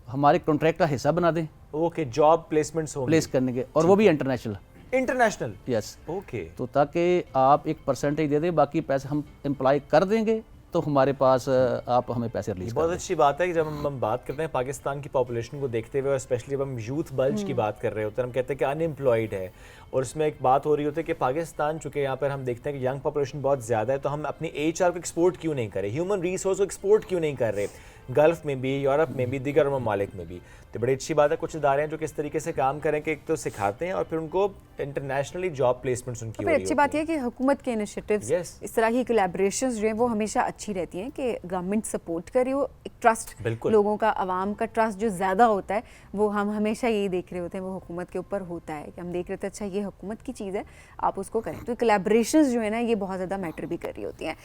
हमारे कॉन्ट्रैक्ट का हिस्सा बना दें। ओके, जॉब प्लेसमेंट्स होंगे प्लेस करने के, और वो भी इंटरनेशनल। यस। ओके। तो ताकि आप एक परसेंटेज दे दें, बाकी पैसे हम एम्प्लॉय कर देंगे, तो हमारे पास आप हमें पैसे रिलीज। बहुत अच्छी बात है कि जब हम बात करते हैं पाकिस्तान की पॉपुलेशन को देखते हुए, और स्पेशली जब हम यूथ बल्ज की बात कर रहे होते हैं, हम कहते हैं कि अनएम्प्लॉयड है, और उसमें एक बात हो रही होती है कि पाकिस्तान, चूँकि यहाँ पर हम देखते हैं कि यंग पॉपुलेशन बहुत ज़्यादा है, तो हम अपनी HR को एक्सपोर्ट क्यों नहीं करें, ह्यूमन रिसोर्स को एक्सपोर्ट क्यों नहीं कर रहे, गल्फ़ में भी, यूरोप में भी, दीगर ममालिक में भी। तो बड़ी अच्छी बात है, कुछ इदारे हैं जो किस तरीके से काम करें कि एक तो सिखाते हैं और फिर उनको इंटरनेशनली जॉब प्लेसमेंट्स उनकी हो रही होती है। अच्छी बात यह है कि हुकूमत के इनिशिएटिव्स, इस तरह की कोलैबोरेशंस जो हैं वो हमेशा अच्छी रहती हैं कि गवर्नमेंट सपोर्ट करे, वो एक ट्रस्ट लोगों का, आवाम का ट्रस्ट जो ज़्यादा होता है, वो हम हमेशा यही देख रहे होते हैं, वो हुकूमत के ऊपर होता है कि हम देख रहे थे अच्छा ये हुकूमत की चीज़ है, आप उसको करें। तो कोलैबोरेशंस जो है ना, ये बहुत ज़्यादा मैटर भी कर रही होती हैं।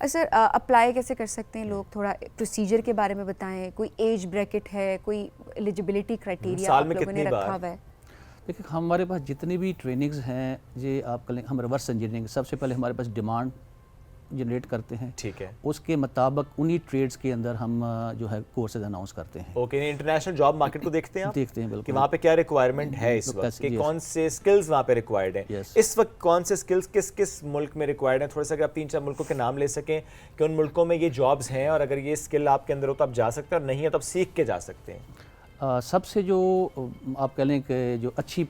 सर, अप्लाई कैसे कर सकते हैं लोग, थोड़ा प्रोसीजर के बारे में बताएं, कोई एज ब्रैकेट है, कोई एलिजिबिलिटी क्राइटेरिया आप लोगों ने रखा हुआ है? देखिए, हमारे पास जितनी भी ट्रेनिंग्स हैं, ये आप कहें हम रिवर्स इंजीनियरिंग, सबसे पहले हमारे पास डिमांड जनरेट करते हैं। ठीक है। उसके मुताबिक उन्हीं ट्रेड्स के अंदर हम जो है कोर्सेज अनाउंस करते हैं। ओके, इंटरनेशनल जॉब मार्केट को देखते हैं आप? देखते हैं, बिल्कुल, कि वहाँ पे क्या रिक्वायरमेंट है इस वक्त, कि कौन से स्किल्स वहाँ पे रिक्वायर्ड है इस वक्त, कौन से स्किल्स किस किस मुल्क में रिक्वायर्ड है। थोड़ा सा अगर आप 3-4 मुल्कों के नाम ले सकें कि उन मुल्कों में ये जॉब्स हैं, और अगर ये स्किल आपके अंदर हो तो आप जा सकते हैं, और नहीं है तो आप सीख के जा सकते हैं। सबसे जो आप कह लें कि जो अच्छी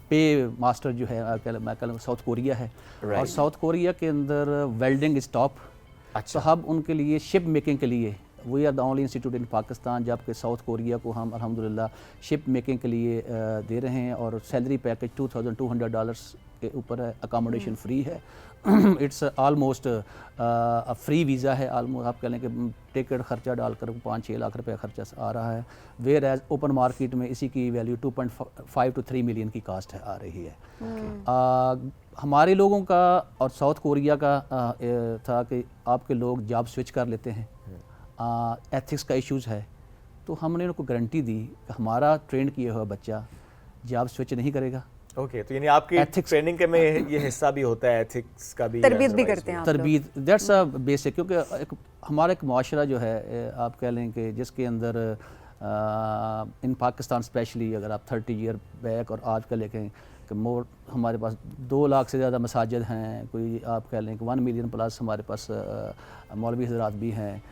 पे मास्टर जो है, मैं कह लूँ साउथ कोरिया है, और साउथ कोरिया के अंदर वेल्डिंग इज टॉप। अच्छा। तो हम उनके लिए शिप मेकिंग के लिए we are the only institute in Pakistan जबकि साउथ कोरिया को हम अल्हम्दुलिल्लाह शिप मेकिंग के लिए दे रहे हैं और सैलरी पैकेज $2200 के ऊपर है, अकोमोडेशन फ्री है। इट्स आलमोस्ट फ्री वीज़ा है, आलमोस्ट आप कह लें कि टिकट खर्चा डालकर 5-6 लाख रुपए खर्चा आ रहा है, वेयर एज ओपन मार्केट में इसी की वैल्यू 2.5 to 3 मिलियन की कास्ट है आ रही है। हमारे लोगों का और साउथ कोरिया का था कि आपके लोग जॉब स्विच कर लेते हैं, एथिक्स का इश्यूज़ है, तो हमने उनको गारंटी दी कि हमारा ट्रेंड किया हुआ बच्चा जॉब स्विच नहीं करेगा। ओके, तो यानी आपकी ट्रेनिंग के में ये हिस्सा भी होता है, एथिक्स का भी, तरबियत भी करते हैं आप लोग। तरबियत, दैट्स अ बेसिक, क्योंकि हमारा एक माशरा जो है आप कह लें कि जिसके अंदर इन पाकिस्तान स्पेशली अगर आप 30 ईयर बैक और आज का लेखें कि मोर हमारे पास 2 लाख से ज़्यादा मसाजिद हैं, कोई आप कह लें कि 1 मिलियन प्लस हमारे पास मौलवी हज़रात भी हैं,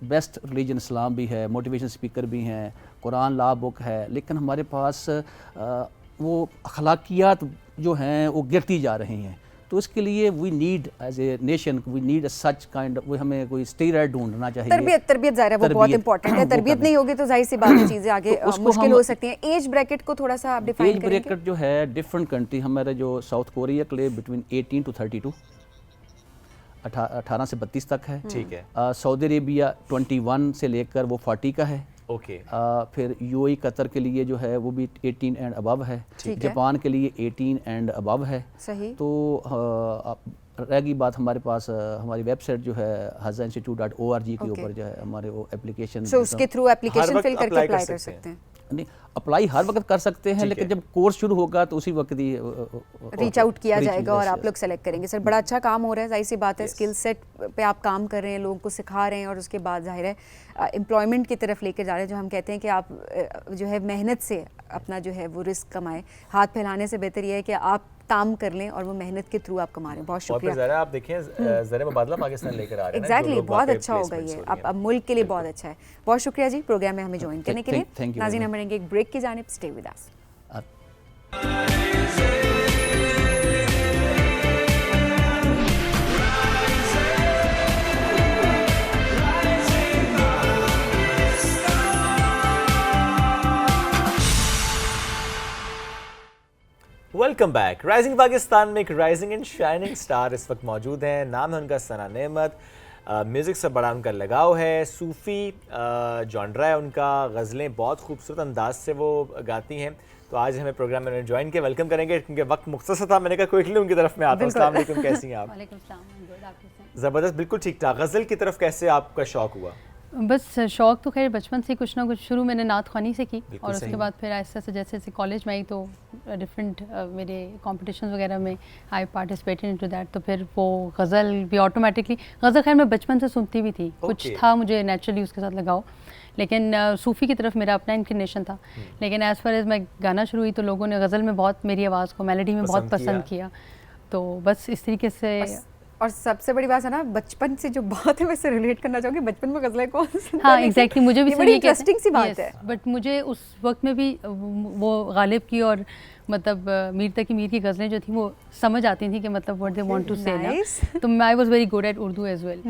बेस्ट रिलीजन इस्लाम भी है, मोटिवेशन स्पीकर भी हैं, कुरान ला बुक है, लेकिन हमारे पास वो अखलाकियात जो हैं वो गिरती जा रही हैं। तो इसके लिए we need as a nation, we need such kind, वो हमें कोई स्टीरॉयड ढूंढना चाहिए। तरबियत ज़ाहिर है वो बहुत इंपॉर्टेंट है। तरबियत नहीं होगी तो जाहिर सी बात है चीज़ें आगे मुश्किल हो सकती हैं। एज ब्रैकेट को थोड़ा सा आप डिफाइन एज करेंगे? ब्रैकेट जो है डिफरेंट कंट्री, हमारे जो साउथ कोरिया के लिए बिटवीन 18 to 32, 18 से 32 तक है। ठीक है। सऊदी अरेबिया 21 से लेकर वो 40 का है। ओके। फिर यूएई कतर के लिए जो है वो भी 18 एंड अबव है। जापान के लिए 18 एंड अबव है। सही। तो रहेगी बात हमारे पास हमारी वेबसाइट जो है hazzainstitute.org के ऊपर जो है हमारे वो एप्लीकेशन, सो उसके थ्रू एप्लीकेशन फिल करके अप्लाई कर सकते हैं। नहीं, अप्लाई हर वक्त कर सकते हैं, लेकिन जब कोर्स शुरू होगा तो उसी वक्त ही रीच आउट किया जाएगा और आप लोग सेलेक्ट करेंगे। सर बड़ा अच्छा काम हो रहा है, जाहिर सी बात है स्किल सेट पे आप काम कर रहे हैं, लोगों को सिखा रहे हैं और उसके बाद जाहिर है एम्प्लॉयमेंट की तरफ लेकर जा रहे हैं। जो हम कहते हैं कि आप जो है मेहनत से अपना जो है वो रिस्क कमाएं, हाथ फैलाने से बेहतर ये है कि आप काम कर लें और वो मेहनत के थ्रू आप कमा रहे हैं। बहुत शुक्रिया। आप देखें ज़रा मुबादला पाकिस्तान लेकर आ रहे हैं। एग्जैक्टली, बहुत अच्छा होगा ये, अब मुल्क के लिए बहुत अच्छा है। बहुत शुक्रिया जी प्रोग्राम में हमें ज्वाइन करने के लिए। नाज़रीन, हम बढ़ेंगे एक ब्रेक की जानिब, stay with us. Welcome back. Rising Pakistan में एक राइजिंग एंड शाइनिंग स्टार इस वक्त मौजूद हैं। नाम है उनका सना नेमत। म्यूज़िक से बड़ा उनका लगाव है, सूफ़ी जॉनरा है उनका, गज़लें बहुत खूबसूरत अंदाज से वो गाती हैं। तो आज हमें प्रोग्राम में ज्वाइन किया, वेलकम करेंगे क्योंकि वक्त मुख्तसर था। मैंने कहा क्विकली उनकी तरफ में आता हूँ। अस्सलाम वालेकुम, कैसी हैं आप? वालेकुम सलाम। ज़बरदस्त, बिल्कुल ठीक ठाक। गज़ल की तरफ कैसे आपका शौक़ हुआ? बस शौक़ तो खैर बचपन से कुछ ना कुछ, शुरू मैंने नात ख़्वानी से की और उसके बाद फिर ऐसे ऐसे जैसे जैसे कॉलेज में आई तो डिफरेंट मेरे कॉम्पिटिशन वगैरह में आई पार्टिसिपेटेड इनटू दैट। तो फिर वो गज़ल भी ऑटोमेटिकली, गज़ल खैर मैं बचपन से सुनती भी थी, कुछ था मुझे नेचुरली उसके साथ लगाओ, लेकिन सूफ़ी की तरफ मेरा अपना इंक्लिनेशन था। लेकिन एज़ फार एज़ मैं गाना शुरू हुई तो लोगों ने गज़ल में बहुत मेरी आवाज़ को, मेलोडी में बहुत पसंद किया। तो बस इस तरीके से। और सबसे बड़ी बात है ना, बचपन से जो बात है वैसे रिलेट करना चाहूँगी, बचपन में गज़लें कौन सुनता है? हाँ एग्जैक्टली, मुझे भी बड़ी इंटरेस्टिंग सी बात है। बट मुझे उस वक्त में भी वो गालिब की और मतलब मीर तकी मीर की गज़लें जो थी वो समझ आती थी कि मतलब व्हाट दे वांट टू से ना। तो I was very good at Urdu as well.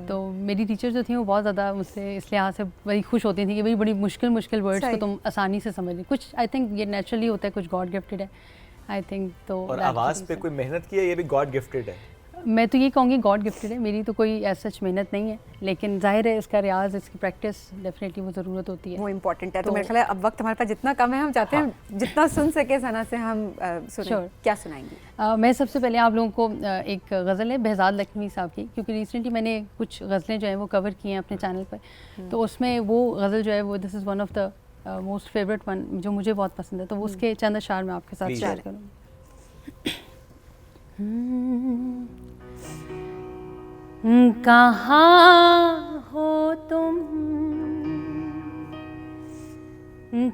तो मेरी टीचर जो थी वो बहुत ज़्यादा मुझसे इस लिहाज से बड़ी खुश होती थी कि भाई बड़ी मुश्किल वर्ड्स को तुम आसानी से समझ ली। कुछ आई थिंक ये नेचुरली होता है, कुछ गॉड गिफ्टेड है आई थिंक। तो और आवाज़ पे कोई मेहनत की है, ये भी गॉड गिफ्टेड है? मैं तो ये कहूँगी गॉड गिफ्टेड है, मेरी तो कोई ऐसा सच मेहनत नहीं है, लेकिन जाहिर है इसका रियाज, इसकी प्रैक्टिस डेफिनेटली वो ज़रूरत होती है, वो इम्पॉर्टेंट है। तो मेरे ख्याल है अब वक्त हमारे पास जितना कम है, हम चाहते हैं जितना सुन सके सना से हम सुनें। क्या सुनाएंगी? मैं सबसे पहले आप लोगों को एक गज़ल है बेहज़ाद लखनवी साहब की, क्योंकि रिसेंटली मैंने कुछ गज़लें जो हैं वो कवर की हैं अपने चैनल पर, तो उसमें वो गज़ल जो है वो this is one of the most favourite one जो मुझे बहुत पसंद है, तो वो उसके चंद अशार मैं आपके साथ शेयर करूँगी। कहाँ हो तुम,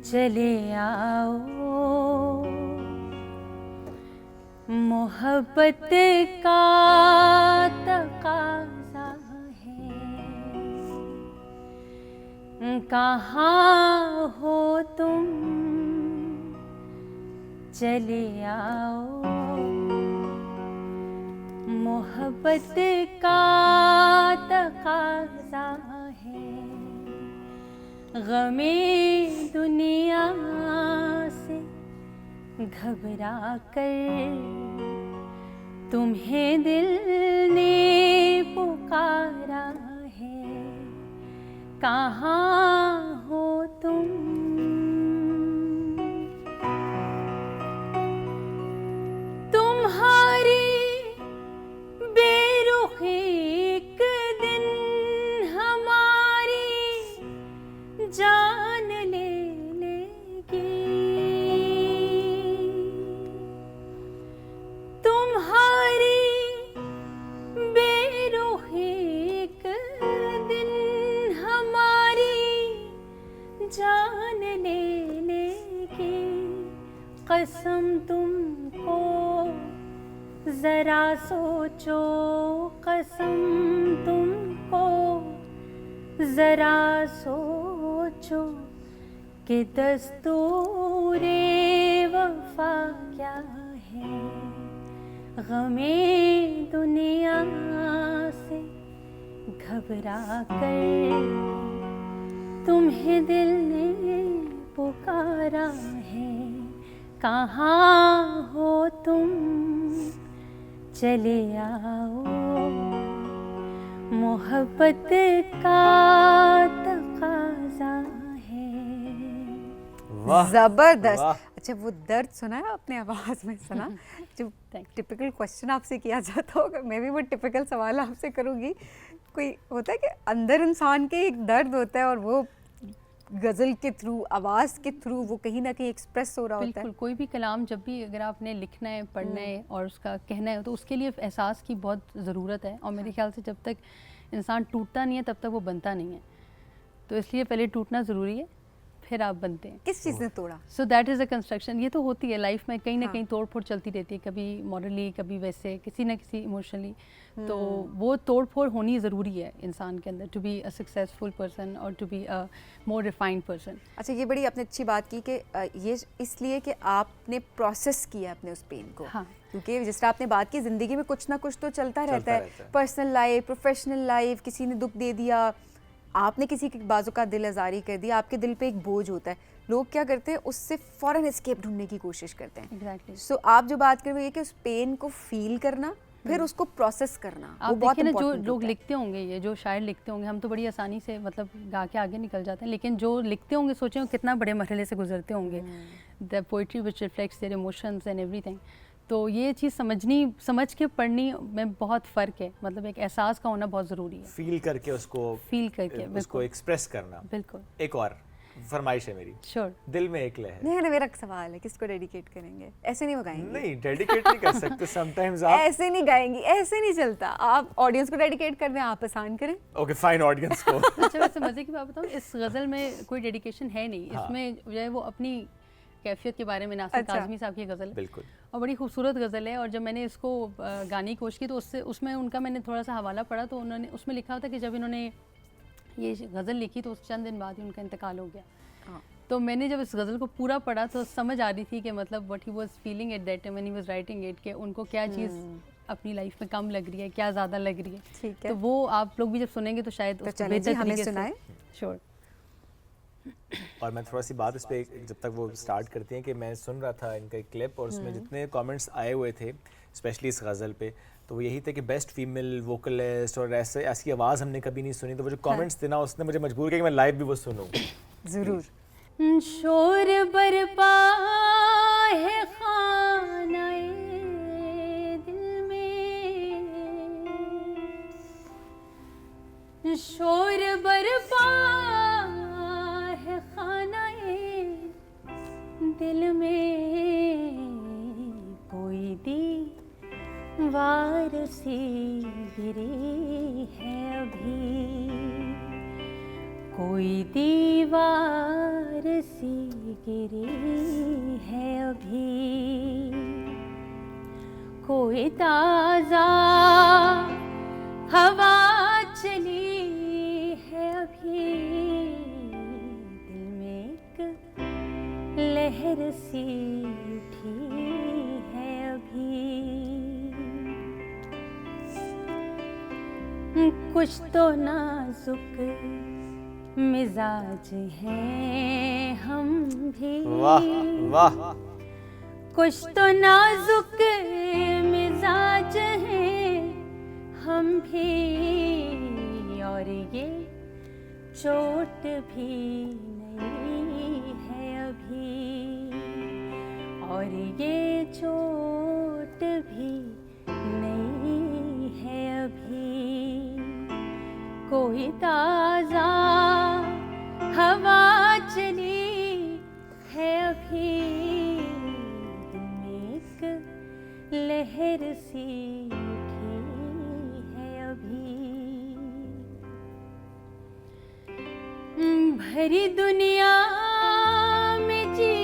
चले आओ, मोहब्बत का तकाज़ा है। कहाँ हो तुम, चले आओ, मोहब्बत का तकाज़ा गमे दुनिया से घबरा कर तुम्हें दिल ने पुकारा है, कहाँ हो तुम? तुम्हारी बेरुखी एक दिन हमारी जान ले लेगी। तुम्हारी बेरुखी एक दिन हमारी जान ले लेगी। कसम तुमको जरा सोचो, कसम तुमको जरा सोचो कि दस्तूरे वफा क्या है। गमे दुनिया से घबरा कर तुम्हें दिल ने पुकारा है, कहाँ हो तुम? चले आओ, मोहब्बत का तकाजा है। वाह, जबरदस्त। वाह। अच्छा, वो दर्द सुना है आपने आवाज में सुना? जो टिपिकल क्वेश्चन आपसे किया जाता होगा, मैं भी वो टिपिकल सवाल आपसे करूँगी। कोई होता है कि अंदर इंसान के एक दर्द होता है और वो गज़ल के थ्रू, आवाज़ के थ्रू वो कहीं ना कहीं एक्सप्रेस हो रहा होता है। बिल्कुल, कोई भी कलाम जब भी अगर आपने लिखना है, पढ़ना है और उसका कहना है, तो उसके लिए एहसास की बहुत ज़रूरत है। और मेरे ख्याल से जब तक इंसान टूटता नहीं है तब तक वो बनता नहीं है। तो इसलिए पहले टूटना ज़रूरी है, फिर आप बनते हैं। किस चीज़ ने तोड़ा? So that is a construction. ये तो होती है लाइफ में, कहीं ना कहीं तोड़ फोड़ चलती रहती है, कभी मॉरली, कभी वैसे, किसी ना किसी इमोशनली। तो वो तोड़ फोड़ होनी ज़रूरी है इंसान के अंदर, to be a successful person और to be a more refined person. अच्छा, ये बड़ी आपने अच्छी बात की कि ये इसलिए कि आपने प्रोसेस किया अपने उस पेन को। हाँ। क्योंकि जिस तरह आपने बात की, ज़िंदगी में कुछ ना कुछ तो चलता रहता है। पर्सनल लाइफ, प्रोफेशनल लाइफ, किसी ने दुख दे दिया, आपने किसी के बाजू का दिल आज़ारी कर दी, आपके दिल पे एक बोझ होता है। लोग क्या करते हैं, उससे फ़ौरन एस्केप ढूंढने की कोशिश करते हैं। एग्जैक्टली। सो आप जो बात कर रहे हो कि उस पेन को फील करना, फिर उसको प्रोसेस करना, आप वो बहुत देखिए ना, जो इम्पोर्टेंट लोग होता है। लिखते होंगे, ये जो शायर लिखते होंगे, हम तो बड़ी आसानी से मतलब गा के आगे निकल जाते हैं, लेकिन जो लिखते होंगे सोचें वो कितना बड़े मरहले से गुजरते होंगे। The poetry which reflects their emotions and everything. तो ये चीज़ समझ के पढ़नी में बहुत फ़र्क है। मतलब एक एहसास का होना बहुत ज़रूरी है, फील करके उसको बिल्कुल एक्सप्रेस करना। बिल्कुल। एक और फरमाइश है मेरी, श्योर। दिल में एक लहर। नहीं, मेरा सवाल है, किसको डेडिकेट करेंगे? ऐसे नहीं गाएंगे। नहीं, डेडिकेट नहीं कर सकते। समटाइम्स आप ऐसे नहीं गाएंगी, ऐसे नहीं चलता। आप ऑडियंस को डेडिकेट कर दें, आप आसान करें। ओके फाइन, ऑडियंस को। अच्छा, वैसे मज़े की बात बताऊँ, इस गज़ल में कोई डेडिकेशन है नहीं। इसमें जो है वो अपनी कैफियत के बारे में, नासिर काज़मी साहब की गज़ल है, बिल्कुल, और बड़ी खूबसूरत गज़ल है। और जब मैंने इसको गाने की कोशिश की तो उसमें उनका मैंने थोड़ा सा हवाला पढ़ा, तो उन्होंने उसमें लिखा था कि जब इन्होंने ये गज़ल लिखी तो चंद दिन बाद ही उनका इंतकाल हो गया। तो मैंने जब इस गज़ल को पूरा पढ़ा तो समझ आ रही थी कि मतलब what he was feeling at that time when he was writing it, कि उनको क्या चीज़ अपनी लाइफ में कम लग रही है, क्या ज़्यादा लग रही है। ठीक है। तो वो आप लोग भी जब सुनेंगे तो शायद तो उसको चलें जी, बेहतर हमें तरीके से। सुनाएं। श्योर। और मैं थोड़ा सी बात इस पे, जब तक वो स्टार्ट करती हैं, कि मैं सुन रहा था इनका एक क्लिप और उसमें जितने कमेंट्स आए हुए थे स्पेशली इस गज़ल पे, तो वो यही था कि बेस्ट फीमेल वोकलिस्ट और ऐसी आवाज़ हमने कभी नहीं सुनी। तो वो जो कमेंट्स थे ना, उसने मुझे मजबूर किया कि मैं लाइव भी वो सुनूं। ज़रूर। शोर बरपा है खानाए दिल में, शोर बरपा है खानाए दिल में, कोई दीवार सी गिरी है अभी, कोई दीवार सी गिरी है अभी, कोई ताज़ा हवा चली है अभी, दिल में एक लहर सी उठी है अभी, कुछ तो नाजुक मिजाज हैं हम भी, वाह वाह, कुछ तो नाजुक मिजाज हैं हम भी, और ये चोट भी नहीं है अभी, और ये चोट भी नहीं है अभी, कोई ताज़ा हवा चली है अभी, दिल में एक लहर सी उठी है अभी, भरी दुनिया में जी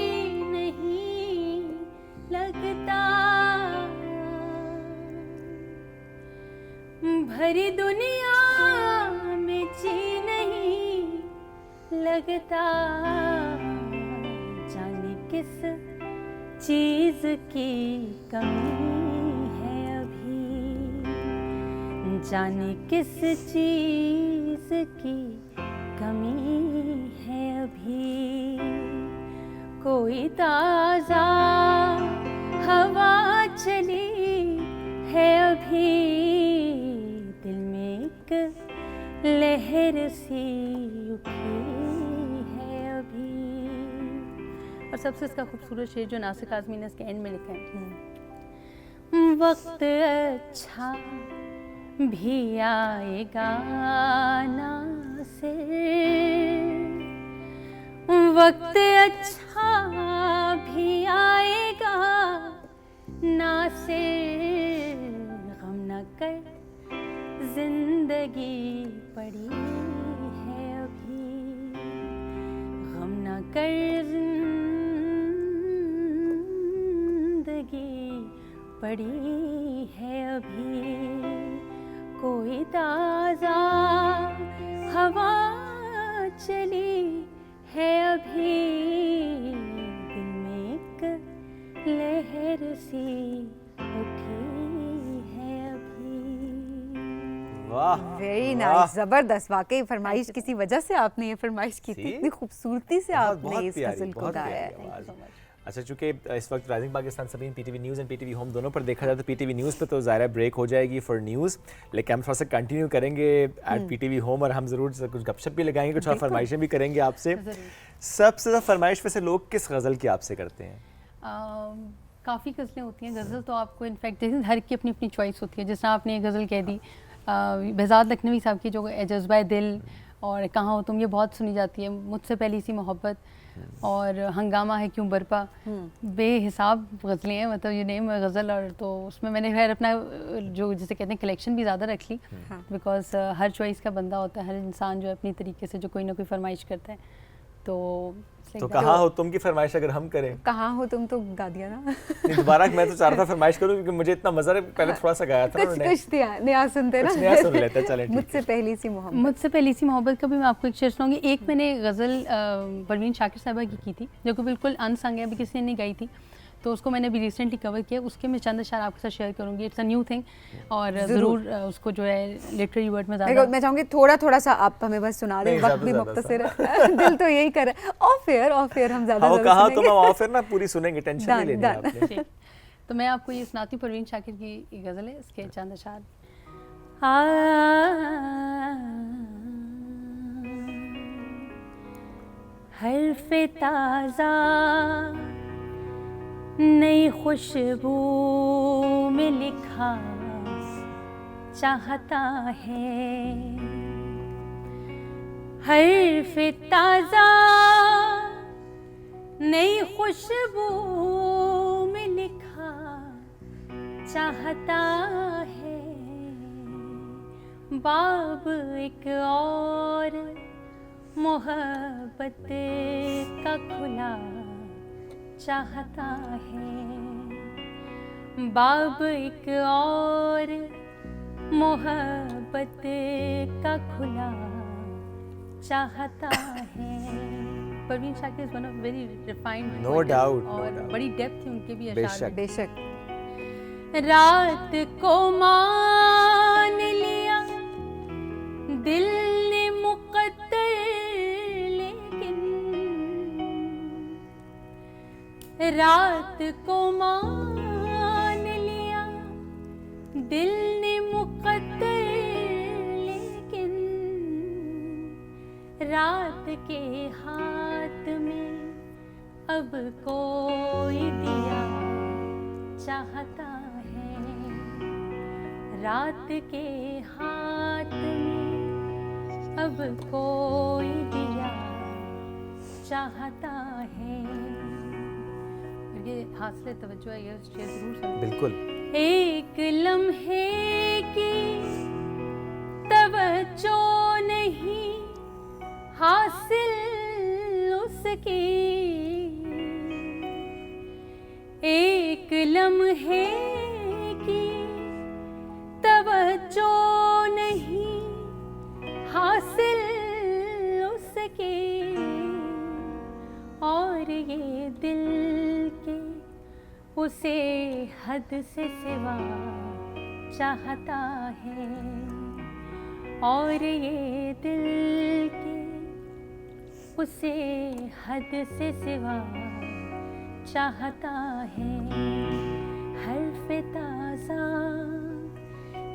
नहीं लगता, भरी दुनिया में जी नहीं लगता, जाने किस चीज की कमी है अभी, जाने किस चीज की कमी है अभी, कोई ताज़ा हवा चली है अभी, दिल में एक लहर सी उठी है अभी। और सबसे इसका खूबसूरत शेर जो नासिर आज़मी ने इसके एंड में लिखा है, वक्त अच्छा भी आएगा नासिर, वक्त अच्छा भी आएगा नासिर, गम न कर जिंदगी पड़ी है अभी, गम न कर जिंदगी पड़ी है अभी, कोई ताज़ा हवा चली है अभी, दिल में एक लहर सी उठी है अभी। वाह, वेरी नाइस, जबरदस्त। वाकई फरमाइश किसी वजह से आपने ये फरमाइश की थी, इतनी खूबसूरती से आपने इस गजल को गाया है। अच्छा, चूंकि इस वक्त राइजिंग पाकिस्तान सभी PTV news and PTV home दोनों पर देखा जाए तो पीटीवी न्यूज़ पे तो ज़ाहिर ब्रेक हो जाएगी फॉर न्यूज़, लेकिन हम थोड़ा सा कंटिन्यू करेंगे एट पीटीवी होम, और हम ज़रूर कुछ गपशप भी लगाएंगे, कुछ और फरमाइशें भी करेंगे आपसे। सबसे ज़्यादा फरमाइश वैसे लोग किस गज़ल की आपसे करते हैं? काफ़ी गज़लें होती हैं, गज़ल तो आपको इनफैक्ट हर की अपनी अपनी चॉइस होती है। जिस आपने ये गज़ल कह दी बेहज़ाद लखनवी साहब की जो जज्बा दिल और कहाँ हो तुम, ये बहुत सुनी जाती है। मुझसे पहली सी मोहब्बत और हंगामा है क्यों बरपा, बेहिसाब गज़लें हैं, मतलब ये नेम गज़ल। और तो उसमें मैंने खैर अपना जो जिसे कहते हैं कलेक्शन भी ज़्यादा रख ली, बिकॉज हर चॉइस का बंदा होता है, हर इंसान जो है अपनी तरीके से जो कोई ना कोई फरमाइश करता है। तो कहाँ हो तुम की फरमाइश अगर हम करें, कहाँ हो तुम तो गा दिया ना। नहीं, दोबारा मैं तो चाह रहा था फरमाइश करूं क्योंकि मुझे इतना मजा पहले थोड़ा सा गाया था उन्होंने। कुछ नया सुनते ना, नया सुन लेते हैं, चलें। मुझसे पहली सी मोहब्बत, मुझसे पहली सी मोहब्बत का भी मैं आपको एक शेर सुनाऊंगी। एक मैंने गज़ल परवीन शाकिर साहबा की थी जो कि बिल्कुल अनसंग है, अभी किसी ने नहीं गाई थी, तो उसको मैंने अभी रिसेंटली कवर किया। उसके मैं चंद अशार आपके साथ शेयर करूंगी, इट्स अ न्यू थिंग, और ज़रूर उसको जो है लिटरेरी वर्ड में ज़्यादा मैं चाहूँगी थोड़ा सा आप हमें बस सुना दें, वक्त भी मुख्तसर है। दिल तो यही कर रहा है, ऑफ एयर हम ज़्यादा कहा तो हम ऑफ एयर ना पूरी सुनेंगे, टेंशन नहीं लेनी आपने। तो मैं आपको ये सुनाती हूँ, परवीन शाकिर की गज़ल है, इसके चंद अशार। हर्फ़े ताज़ा नई खुशबू में लिखा चाहता है, हर्फ़े ताज़ा नई खुशबू में लिखा चाहता है, बाब एक और मोहब्बत का खुला चाहता है, बाब एक और मोहब्बत का खुला चाहता है। Parveen Shakir is one of very refined, no doubt, और बड़ी डेप्थ थी उनके भी अशार में। बेशक। रात को मान लिया रात को मान लिया दिल ने मुकद्दर, लेकिन रात के हाथ में अब कोई दिया चाहता है, रात के हाथ में अब कोई दिया चाहता है। ये हासिल तवज्जो है, ये जरूर सुनो। बिल्कुल। एक लम्हे की तवज्जो नहीं हासिल उसकी, एक लम्हे की तवज्जो नहीं हासिल उसकी, और ये दिल के उसे हद से सिवा चाहता है, और ये दिल के उसे हद से सिवा चाहता है। हर्फ ताज़ा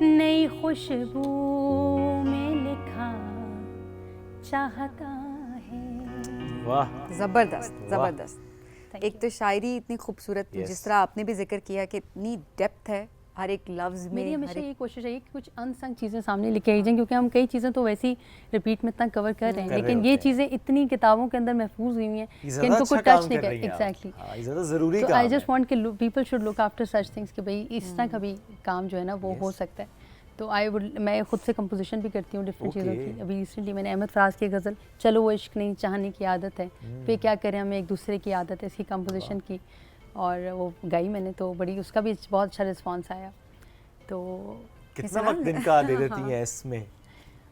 नई खुशबू में लिखा चाहता है। वाह, ज़बरदस्त ज़बरदस्त। एक तो शायरी इतनी खूबसूरत, जिस तरह आपने भी जिक्र किया कि इतनी डेप्थ है हर एक लफ्ज़ में। मेरी हमेशा ये कोशिश है कि कुछ अनसंग चीज़ें सामने लेके आई जाएं, क्योंकि हम कई चीज़ें तो वैसे ही रिपीट में इतना कवर कर रहे हैं, लेकिन ये चीज़ें इतनी किताबों के अंदर महफूज हुई हैं कि इनको कुछ टच नहीं कर। एग्जैक्टली, ज़रूरी तो आई जस्ट वांट कि people should look after such things कि भाई इस तरह का भी काम जो है ना वो हो सकता है। तो मैं खुद से कंपोजिशन भी करती हूँ डिफरेंट चीज़ों की। अभी रिसेंटली मैंने अहमद फराज की गज़ल चलो वो इश्क नहीं चाहने की आदत है पे क्या करें हमें एक दूसरे की आदत है, इसकी कंपोजिशन की, और वो गाई मैंने, तो बड़ी उसका भी बहुत अच्छा रिस्पॉन्स आया। तो कितना वक्त दिन का दे देती हैं इसमें?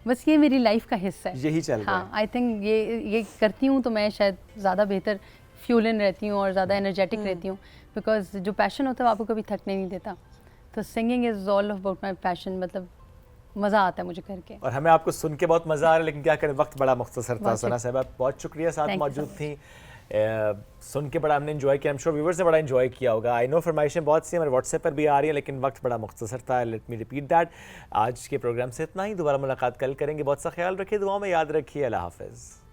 बस ये मेरी लाइफ का हिस्सा है, यही चल रहा है। हाँ, आई थिंक ये करती हूँ तो मैं शायद ज़्यादा बेहतर फ्यूल इन रहती हूँ और ज़्यादा एनर्जेटिक रहती हूँ, बिकॉज जो पैशन होता है वो आपको कभी थकने नहीं देता। तो singing is all about my passion, मतलब मज़ा आता है मुझे करके। और हमें आपको सुन के बहुत मज़ा आ रहा है, लेकिन क्या करें वक्त बड़ा मुख्तसर था। सना साहिबा बहुत शुक्रिया साथ मौजूद थी, सुन के बड़ा हमने एंजॉय किया। आई एम श्योर व्यूअर्स ने बड़ा एंजॉय किया होगा। आई नो फरमाइशें बहुत सी हमारे व्हाट्सएप पर भी आ रही हैं, लेकिन वक्त बड़ा मुख्तसर था। Let me repeat that. आज के प्रोग्राम से इतना ही, दोबारा मुलाकात कल करेंगे। बहुत सा ख्याल रखिए, दुआओं में याद रखिए। अल्लाह हाफ़िज़।